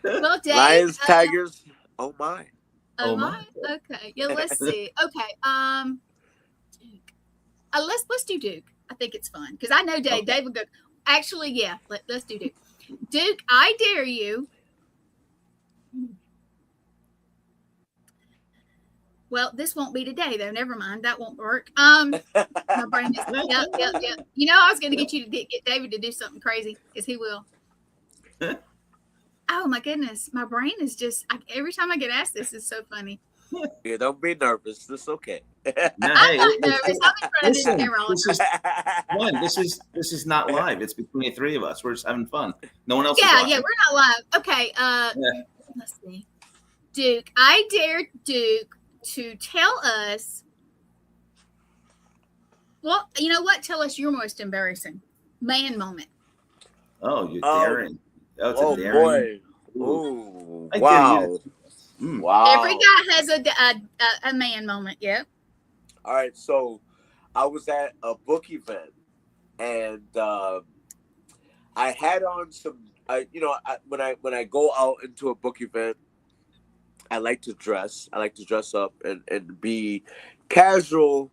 Well, Dave, Lions, tigers. Oh, my. Oh my. Okay. Yeah, let's see. Okay. Duke. Let's do Duke. I think it's fun because I know Dave. Okay. Dave will go. Actually, yeah. Let's do Duke. Duke, I dare you. Well, this won't be today though. Never mind. That won't work. My brain is. Yep. I was going to get you to get David to do something crazy because he will. Oh my goodness, my brain is just every time I get asked this is so funny. Yeah, don't be nervous. It's okay. I'm not nervous. I'm in front of this is not live. It's between the three of us. We're just having fun. No one else. Yeah, we're not live. Okay. Let's see. Duke, I dare Duke to tell us. Well, you know what? Tell us your most embarrassing man moment. Oh, you're daring. Oh boy! Ooh. Wow! Wow! Every guy has a man moment. Yep. All right, so I was at a book event, and I had on some. When I go out into a book event, I like to dress. I like to dress up and be casual,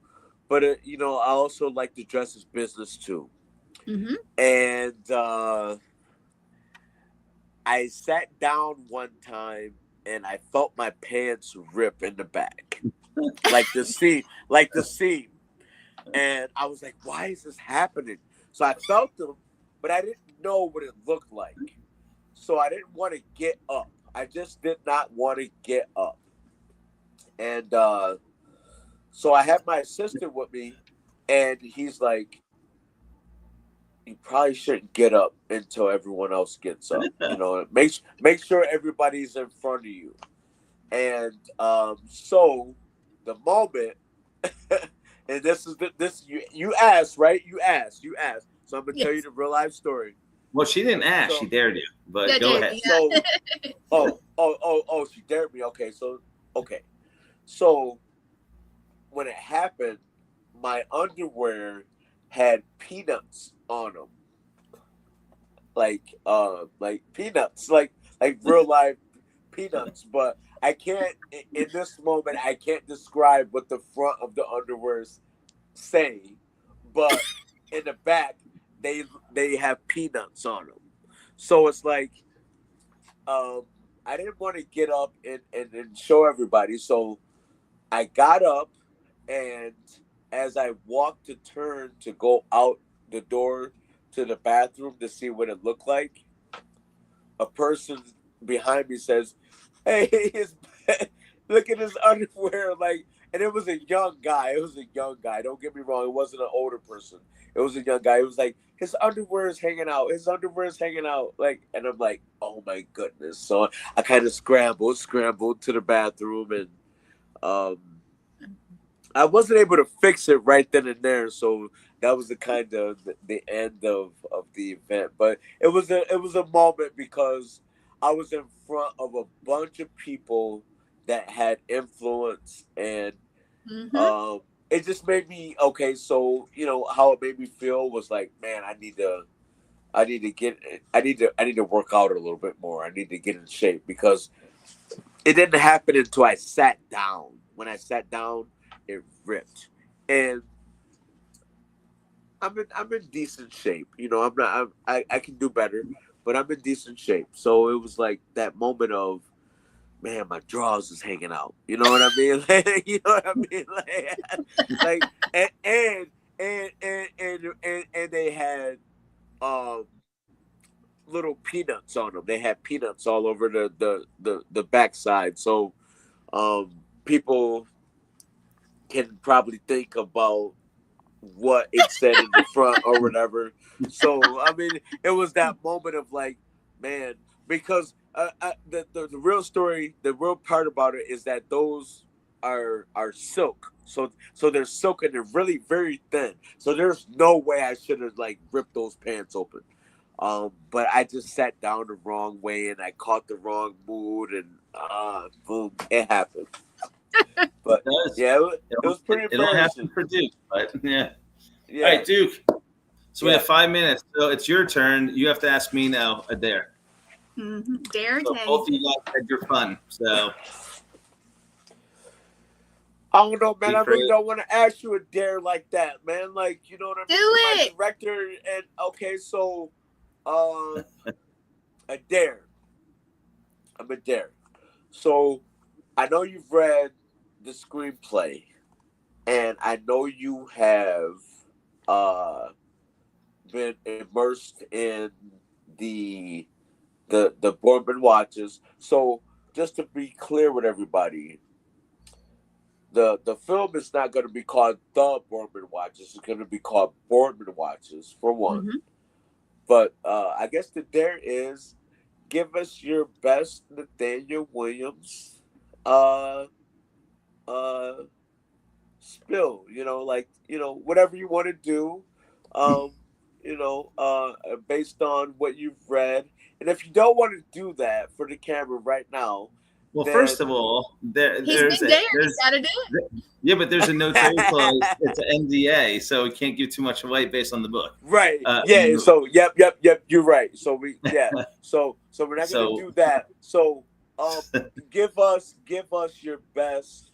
but you know, I also like to dress as business too. Mm-hmm. And I sat down one time and I felt my pants rip in the back, like the seam. And I was like, "Why is this happening?" So I felt them, but I didn't know what it looked like. So I didn't want to get up. I just did not want to get up. And so I had my assistant with me, and he's like, "You probably shouldn't get up until everyone else gets up. You know, make sure everybody's in front of you." And so the moment, and this is this you asked, right? You asked. So I'm gonna tell you the real life story. Well, she didn't ask. She dared you. But Yeah, go ahead. So, she dared me. Okay. So when it happened, my underwear had peanuts on them, like peanuts, like real life peanuts. But I can't in this moment. I can't describe what the front of the underwear's saying, but in the back they have peanuts on them. So it's like I didn't want to get up and show everybody. So I got up, and as I walked to turn to go out the door to the bathroom to see what it looked like, a person behind me says, "Hey, look at his underwear." Like, and it was a young guy. Don't get me wrong. It wasn't an older person. It was a young guy. It was like, his underwear is hanging out. Like, and I'm like, oh my goodness. So I kind of scrambled to the bathroom, and I wasn't able to fix it right then and there. So that was the kind of the end of the event. But it was a moment because I was in front of a bunch of people that had influence, and it just made me okay. So you know how it made me feel was like, man, I need to work out a little bit more. I need to get in shape, because it didn't happen until I sat down. When I sat down, it ripped, and I'm in decent shape. You know, I can do better, but I'm in decent shape. So it was like that moment of, man, my drawers is hanging out. You know what I mean? Like, you know what I mean? Like and they had little peanuts on them. They had peanuts all over the backside. So people can probably think about what it said in the front or whatever. So I mean, it was that moment of like, man, because the real story, the real part about it is that those are silk. So they're silk and they're really very thin. So there's no way I should have like ripped those pants open. But I just sat down the wrong way and I caught the wrong mood, and boom, it happened. But yeah, it was pretty embarrassing. It'll happen for Duke, but yeah. All right, Duke. So we have 5 minutes. So it's your turn. You have to ask me now a dare. Dare. So both of you guys had your fun. So I don't know, man. I really don't want to ask you a dare like that, man. Like, you know what I mean? Do it. My director, and okay, so a dare. I'm a dare. So I know you've read the screenplay, and I know you have been immersed in the Boardman Watches. So just to be clear with everybody, the film is not going to be called The Boardman Watches. It's going to be called Boardman Watches, for one. But I guess the dare is, give us your best Nathaniel Williams spill. You know, like, you know, whatever you want to do, you know, based on what you've read. And if you don't want to do that for the camera right now, well, first of all, there's got to do it. Yeah, but there's a no trade clause. It's an NDA, so we can't give too much away based on the book. Right. Yeah. So yep. You're right. So so we're not gonna do that. So Give us your best.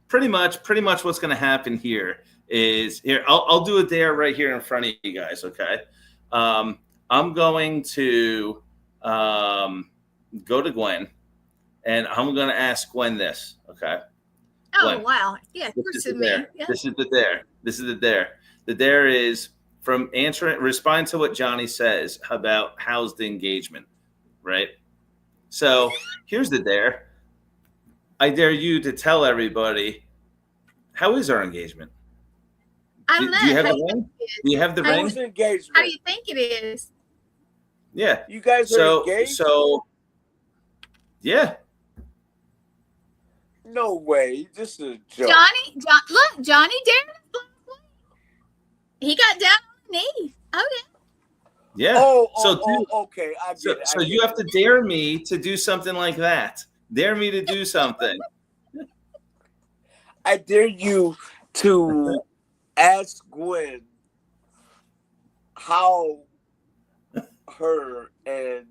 Pretty much what's going to happen here is here. I'll do it there right here in front of you guys. Okay. I'm going to go to Gwen, and I'm going to ask Gwen this. Okay. Oh, Gwen, wow. Yeah, this is the dare. Yeah. This is the dare. The dare is from respond to what Johnny says about how's the engagement, right? So here's the dare. I dare you to tell everybody, how is our engagement? I don't know. Do you have the ring? Do you have the ring? Engagement? How do you think it is? Yeah. You guys are engaged? So, yeah. No way. This is a joke. Look, Johnny dared. He got down on the knee. Okay. Yeah. Okay. I get it. So you have to dare me to do something like that. Dare me to do something. I dare you to ask Gwen how her and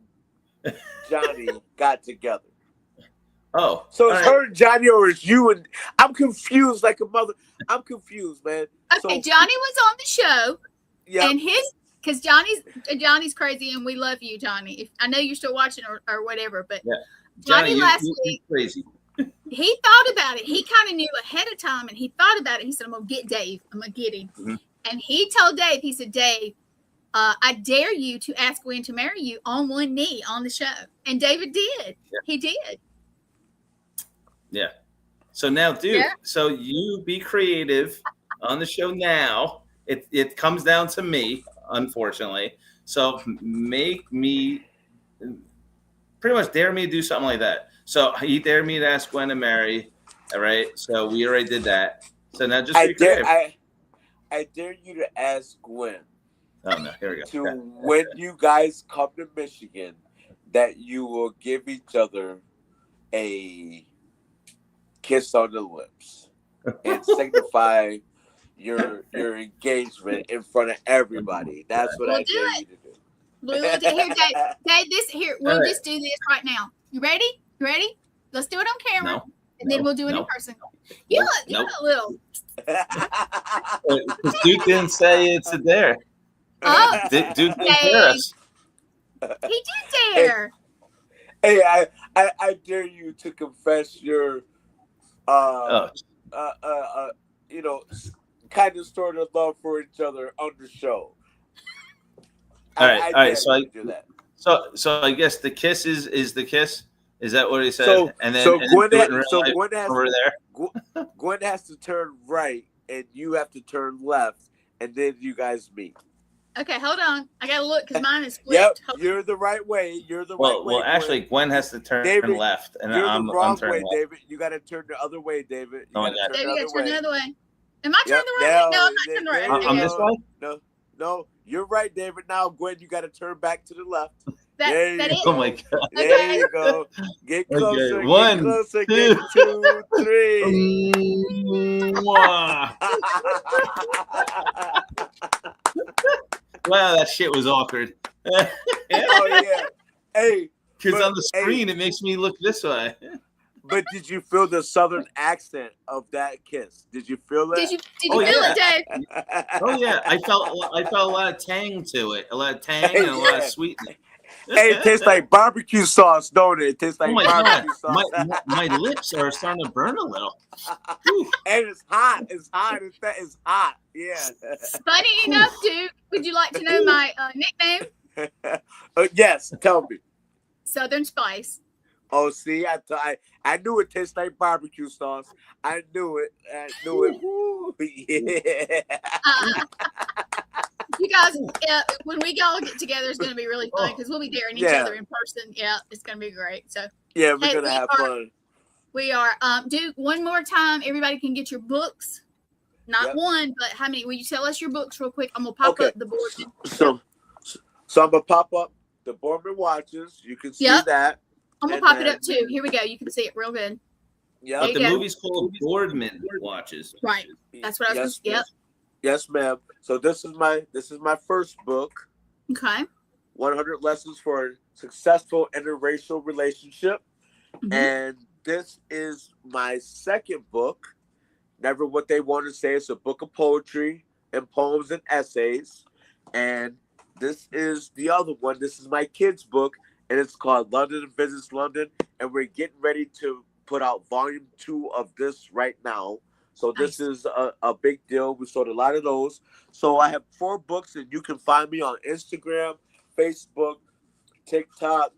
Johnny got together. Oh. So it's her and Johnny, or it's you and... I'm confused like a mother. I'm confused, man. Okay, Johnny was on the show. Yeah. And because Johnny's crazy, and we love you, Johnny. I know you're still watching or whatever, but yeah. Johnny last week, crazy. He thought about it. He kind of knew ahead of time, and he thought about it. He said, I'm going to get Dave. I'm going to get him. Mm-hmm. And he told Dave, he said, Dave, I dare you to ask Gwen to marry you on one knee on the show. And David did. Yeah. He did. Yeah. So now, Duke, so you be creative on the show now. It comes down to me, unfortunately. So make me pretty much dare me to do something like that. So he dared me to ask Gwen to marry. All right. So we already did that. So now just be creative. I dare you to ask Gwen. Oh no, here we go. To when you guys come to Michigan, that you will give each other a kiss on the lips and signify your engagement in front of everybody. That's what I dare you to do. We'll do here, Dave. We'll just do this right now. You ready? You ready? Let's do it on camera, and then we'll do it in person. You look a little. Duke didn't say it's a dare. Oh, Duke didn't dare us. He did dare. Hey, I dare you to confess your, kind of sort of love for each other on the show. All right. So I guess the kiss is the kiss. Is that what he said? Gwen has to turn right, and you have to turn left, and then you guys meet. Okay, hold on. I gotta look because mine is flipped. Yep, you're the right way. You're the right way. Well, actually, Gwen has to turn left, and I'm turning left. David. You got to turn the other way, David. Oh my God. David, you got to turn the other way. Am I turning the right way? No, I'm not turning the right way. I'm this way? No, you're right, David. Now, Gwen, you got to turn back to the left. Oh my God. There you go. Get closer. Okay. 1, get closer. 2, get 2, 3. Wow, that shit was awkward. Oh yeah. Hey, because on the screen it makes me look this way. But did you feel the southern accent of that kiss? Did you feel that? Did you feel it, Dave? Oh yeah, I felt a lot of tang to it, a lot of tang and a lot of sweetness. Hey, it tastes like barbecue sauce, don't it? It tastes like barbecue sauce. My lips are starting to burn a little. And it's hot. It's hot. It's hot. Yeah. Funny enough, Duke, would you like to know my nickname? Yes, tell me. Southern Spice. Oh, see, I knew it tastes like barbecue sauce. I knew it. Woo, yeah. You guys, when we all get together, it's going to be really fun because we'll be daring each other in person. Yeah, it's going to be great. So yeah, we're going to have fun. We are. Duke, one more time, everybody can get your books. Not one, but how many? Will you tell us your books real quick? I'm going to pop up the board. So I'm going to pop up the Boardman Watches. You can see that. I'm going to pop it up too. Here we go. You can see it real good. Yeah. But the movie's called Boardman Watches. Right. That's what I was. Yes, ma'am. So this is my first book. Okay. 100 Lessons for a Successful Interracial Relationship. Mm-hmm. And this is my second book, Never What They Want to Say. It's a book of poetry and poems and essays. And this is the other one. This is my kids' book, and it's called London Visits London. And we're getting ready to put out volume 2 of this right now. So this is a big deal. We sold a lot of those. So I have 4 books, and you can find me on Instagram, Facebook, TikTok,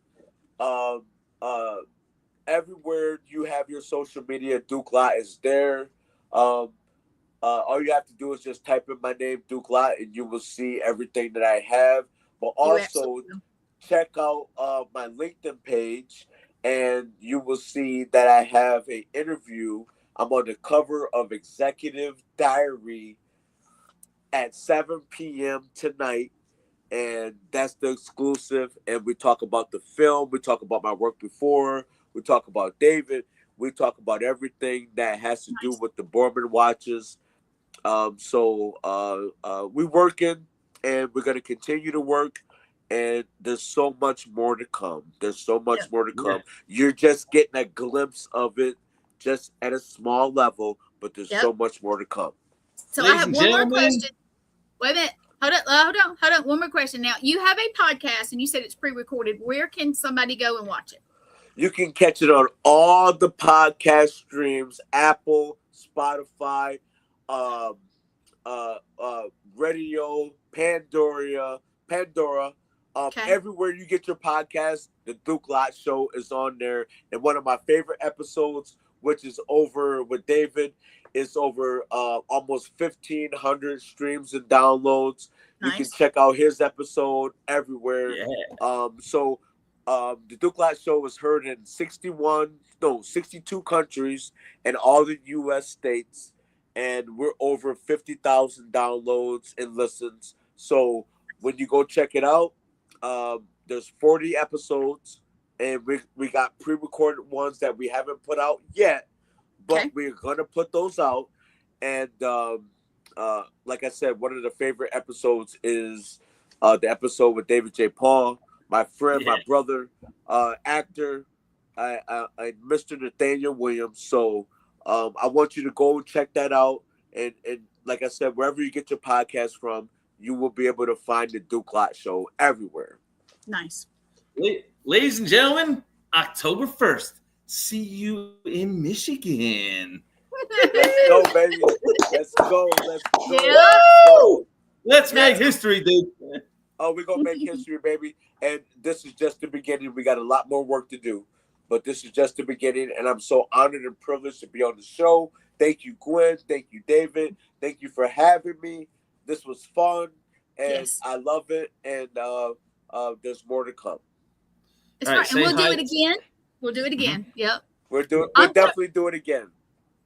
everywhere you have your social media. Duke Lott is there. All you have to do is just type in my name, Duke Lott, and you will see everything that I have. But also check out my LinkedIn page, and you will see that I have an interview. I'm on the cover of Executive Diary at 7 p.m. tonight, and that's the exclusive. And we talk about the film. We talk about my work before. We talk about David. We talk about everything that has to do with the Boardman Watches. So we're working, and we're going to continue to work. And there's so much more to come. There's so much more to come. You're just getting a glimpse of it, just at a small level, but there's so much more to come. So I have one more question. Wait a minute. Hold on. One more question. Now, you have a podcast, and you said it's pre-recorded. Where can somebody go and watch it? You can catch it on all the podcast streams: Apple, Spotify, Radio, Pandora. Everywhere you get your podcast, the Duke Lott Show is on there. And one of my favorite episodes, which is over with David, is over almost 1,500 streams and downloads. Nice. You can check out his episode everywhere. So the Duke Lott Show is heard in 62 countries and all the U.S. states. And we're over 50,000 downloads and listens. So when you go check it out, there's 40 episodes, and we got pre-recorded ones that we haven't put out yet, but we're gonna put those out. And like I said, one of the favorite episodes is the episode with David J. Paul, my friend, my brother, actor, Mr. Nathaniel Williams. So I want you to go and check that out. And like I said, wherever you get your podcast from, you will be able to find the Duke Lott Show everywhere. Nice. Ladies and gentlemen, October 1st, see you in Michigan. Let's go, baby. Let's go. Let's make history, dude. Oh, we're going to make history, baby. And this is just the beginning. We got a lot more work to do. But this is just the beginning. And I'm so honored and privileged to be on the show. Thank you, Gwen. Thank you, David. Thank you for having me. This was fun, and I love it, and there's more to come. That's right, and we'll do it again. We'll do it again. Mm-hmm. Yep. We'll definitely do it again.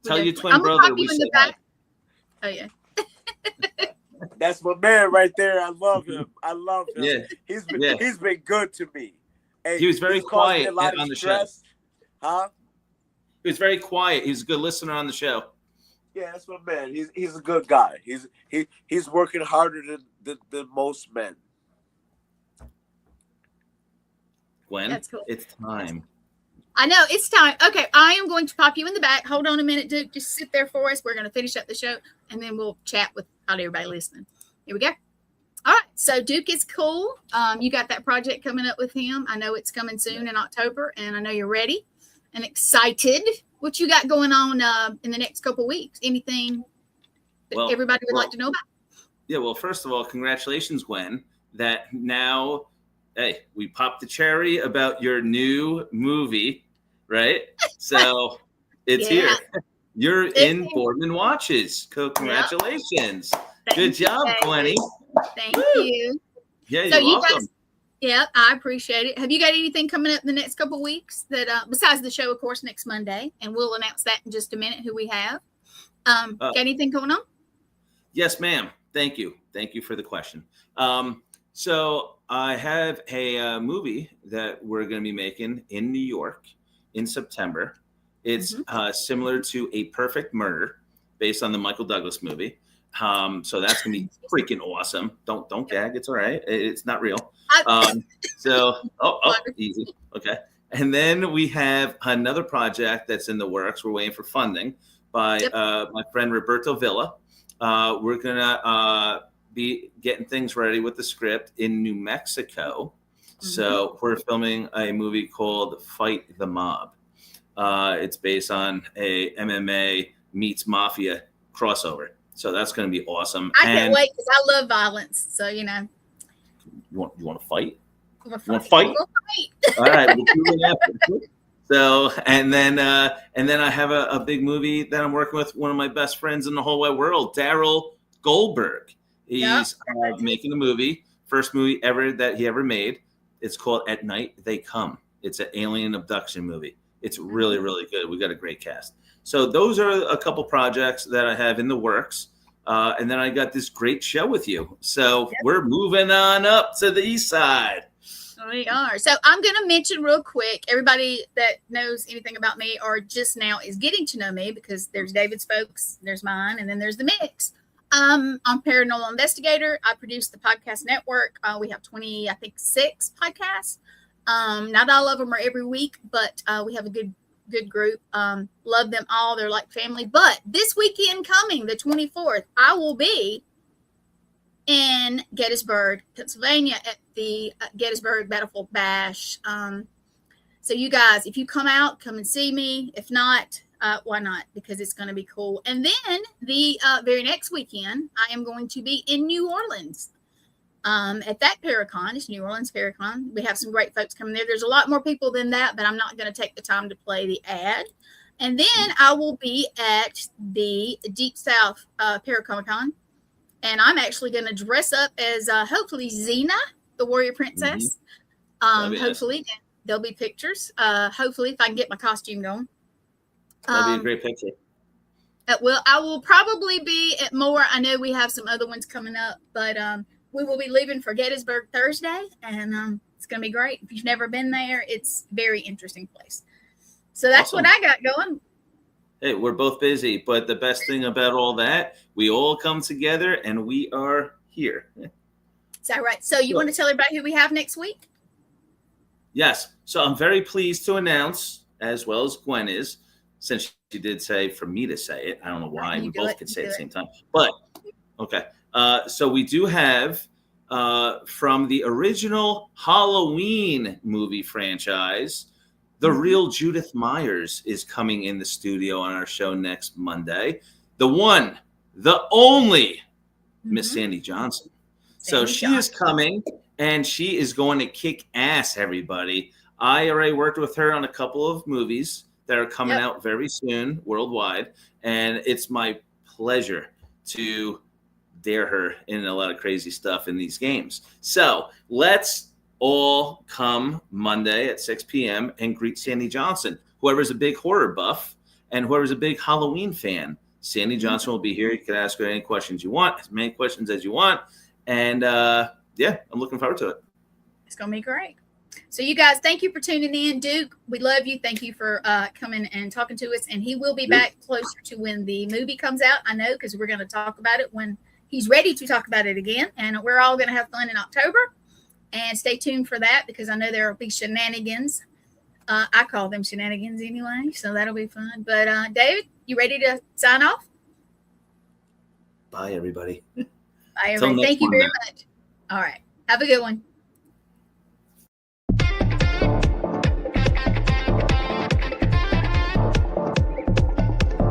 Tell your twin brother we said hi. Oh, yeah. That's my man right there. I love him. Yeah. He's been good to me. Hey, he was very quiet on the show. Huh? He was very quiet. He's a good listener on the show. Yeah, that's my man. He's a good guy. He's working harder than most men. Gwen, that's cool. It's time. I know it's time. Okay, I am going to pop you in the back. Hold on a minute, Duke. Just sit there for us. We're going to finish up the show, and then we'll chat with everybody listening. Here we go. All right. So Duke is cool. You got that project coming up with him. I know it's coming soon in October, and I know you're ready and excited. What you got going on in the next couple of weeks? Anything that everybody would like to know about? Yeah, well, first of all, congratulations, Gwen, that now, hey, we popped the cherry about your new movie, right? So it's here. You're in Boardman Watches. Congratulations. Good job, Gwenny. Thank you. Yeah, you're welcome. Yeah, I appreciate it. Have you got anything coming up in the next couple of weeks that, besides the show, of course, next Monday, and we'll announce that in just a minute who we have. Got anything going on? Yes, ma'am. Thank you. Thank you for the question. So I have a movie that we're going to be making in New York in September. It's similar to A Perfect Murder, based on the Michael Douglas movie. So that's gonna be freaking awesome. Don't gag. It's all right. It's not real. So easy. Okay. And then we have another project that's in the works. We're waiting for funding by my friend Roberto Villa. We're gonna be getting things ready with the script in New Mexico. So we're filming a movie called Fight the Mob. It's based on a MMA meets mafia crossover. So that's going to be awesome. I can't wait because I love violence. So, you know. You want to fight? You want to fight? All right. We'll do it after. So, and then I have a big movie that I'm working with one of my best friends in the whole wide world, Daryl Goldberg. He's making a movie, first movie ever that he ever made. It's called At Night They Come. It's an alien abduction movie. It's really, really good. We got a great cast. So those are a couple projects that I have in the works. And then I got this great show with you. So we're moving on up to the east side. We are. So I'm going to mention real quick, everybody that knows anything about me or just now is getting to know me, because there's David's folks, there's mine, and then there's the mix. I'm Paranormal Investigator. I produce the podcast network. We have 6 podcasts. Not all of them are every week, but we have a good group. Love them all. They're like family. But this weekend coming, the 24th, I will be in Gettysburg, Pennsylvania at the Gettysburg Battlefield Bash. So you guys, if you come out, come and see me. If not, why not? Because it's going to be cool. And then the very next weekend, I am going to be in New Orleans at that Paracon. It's New Orleans Paracon. We have some great folks coming there. There's a lot more people than that, but I'm not going to take the time to play the ad. And then I will be at the Deep South Paracomic-Con. And I'm actually going to dress up as hopefully Xena, the warrior princess. Hopefully there'll be pictures. Hopefully if I can get my costume going. That'll be a great picture. I will probably be at more. I know we have some other ones coming up, but we will be leaving for Gettysburg Thursday, and it's going to be great. If you've never been there, it's a very interesting place. So that's what I got going. Hey, we're both busy, but the best thing about all that, we all come together and we are here. Is that right? So you want to tell everybody who we have next week? Yes. So I'm very pleased to announce, as well as Gwen is, since she did say for me to say it. I don't know why. We both could say it at the same time. But, okay. So we do have from the original Halloween movie franchise, the real Judith Myers is coming in the studio on our show next Monday. The one, the only Miss Sandy Johnson. So she is coming, and she is going to kick ass, everybody. I already worked with her on a couple of movies that are coming out very soon worldwide, and it's my pleasure to dare her in a lot of crazy stuff in these games. So let's all come Monday at 6 p.m. and greet Sandy Johnson. Whoever's a big horror buff and whoever's a big Halloween fan, Sandy Johnson will be here. You can ask her any questions you want, as many questions as you want. And I'm looking forward to it. It's going to be great. So you guys, thank you for tuning in. Duke, we love you. Thank you for coming and talking to us. And he will be back closer to when the movie comes out. I know, because we're going to talk about it when he's ready to talk about it again. And we're all going to have fun in October. And stay tuned for that, because I know there will be shenanigans. I call them shenanigans anyway, so that'll be fun. But David, you ready to sign off? Bye, everybody. Bye, everybody. Thank you very much. All right. Have a good one.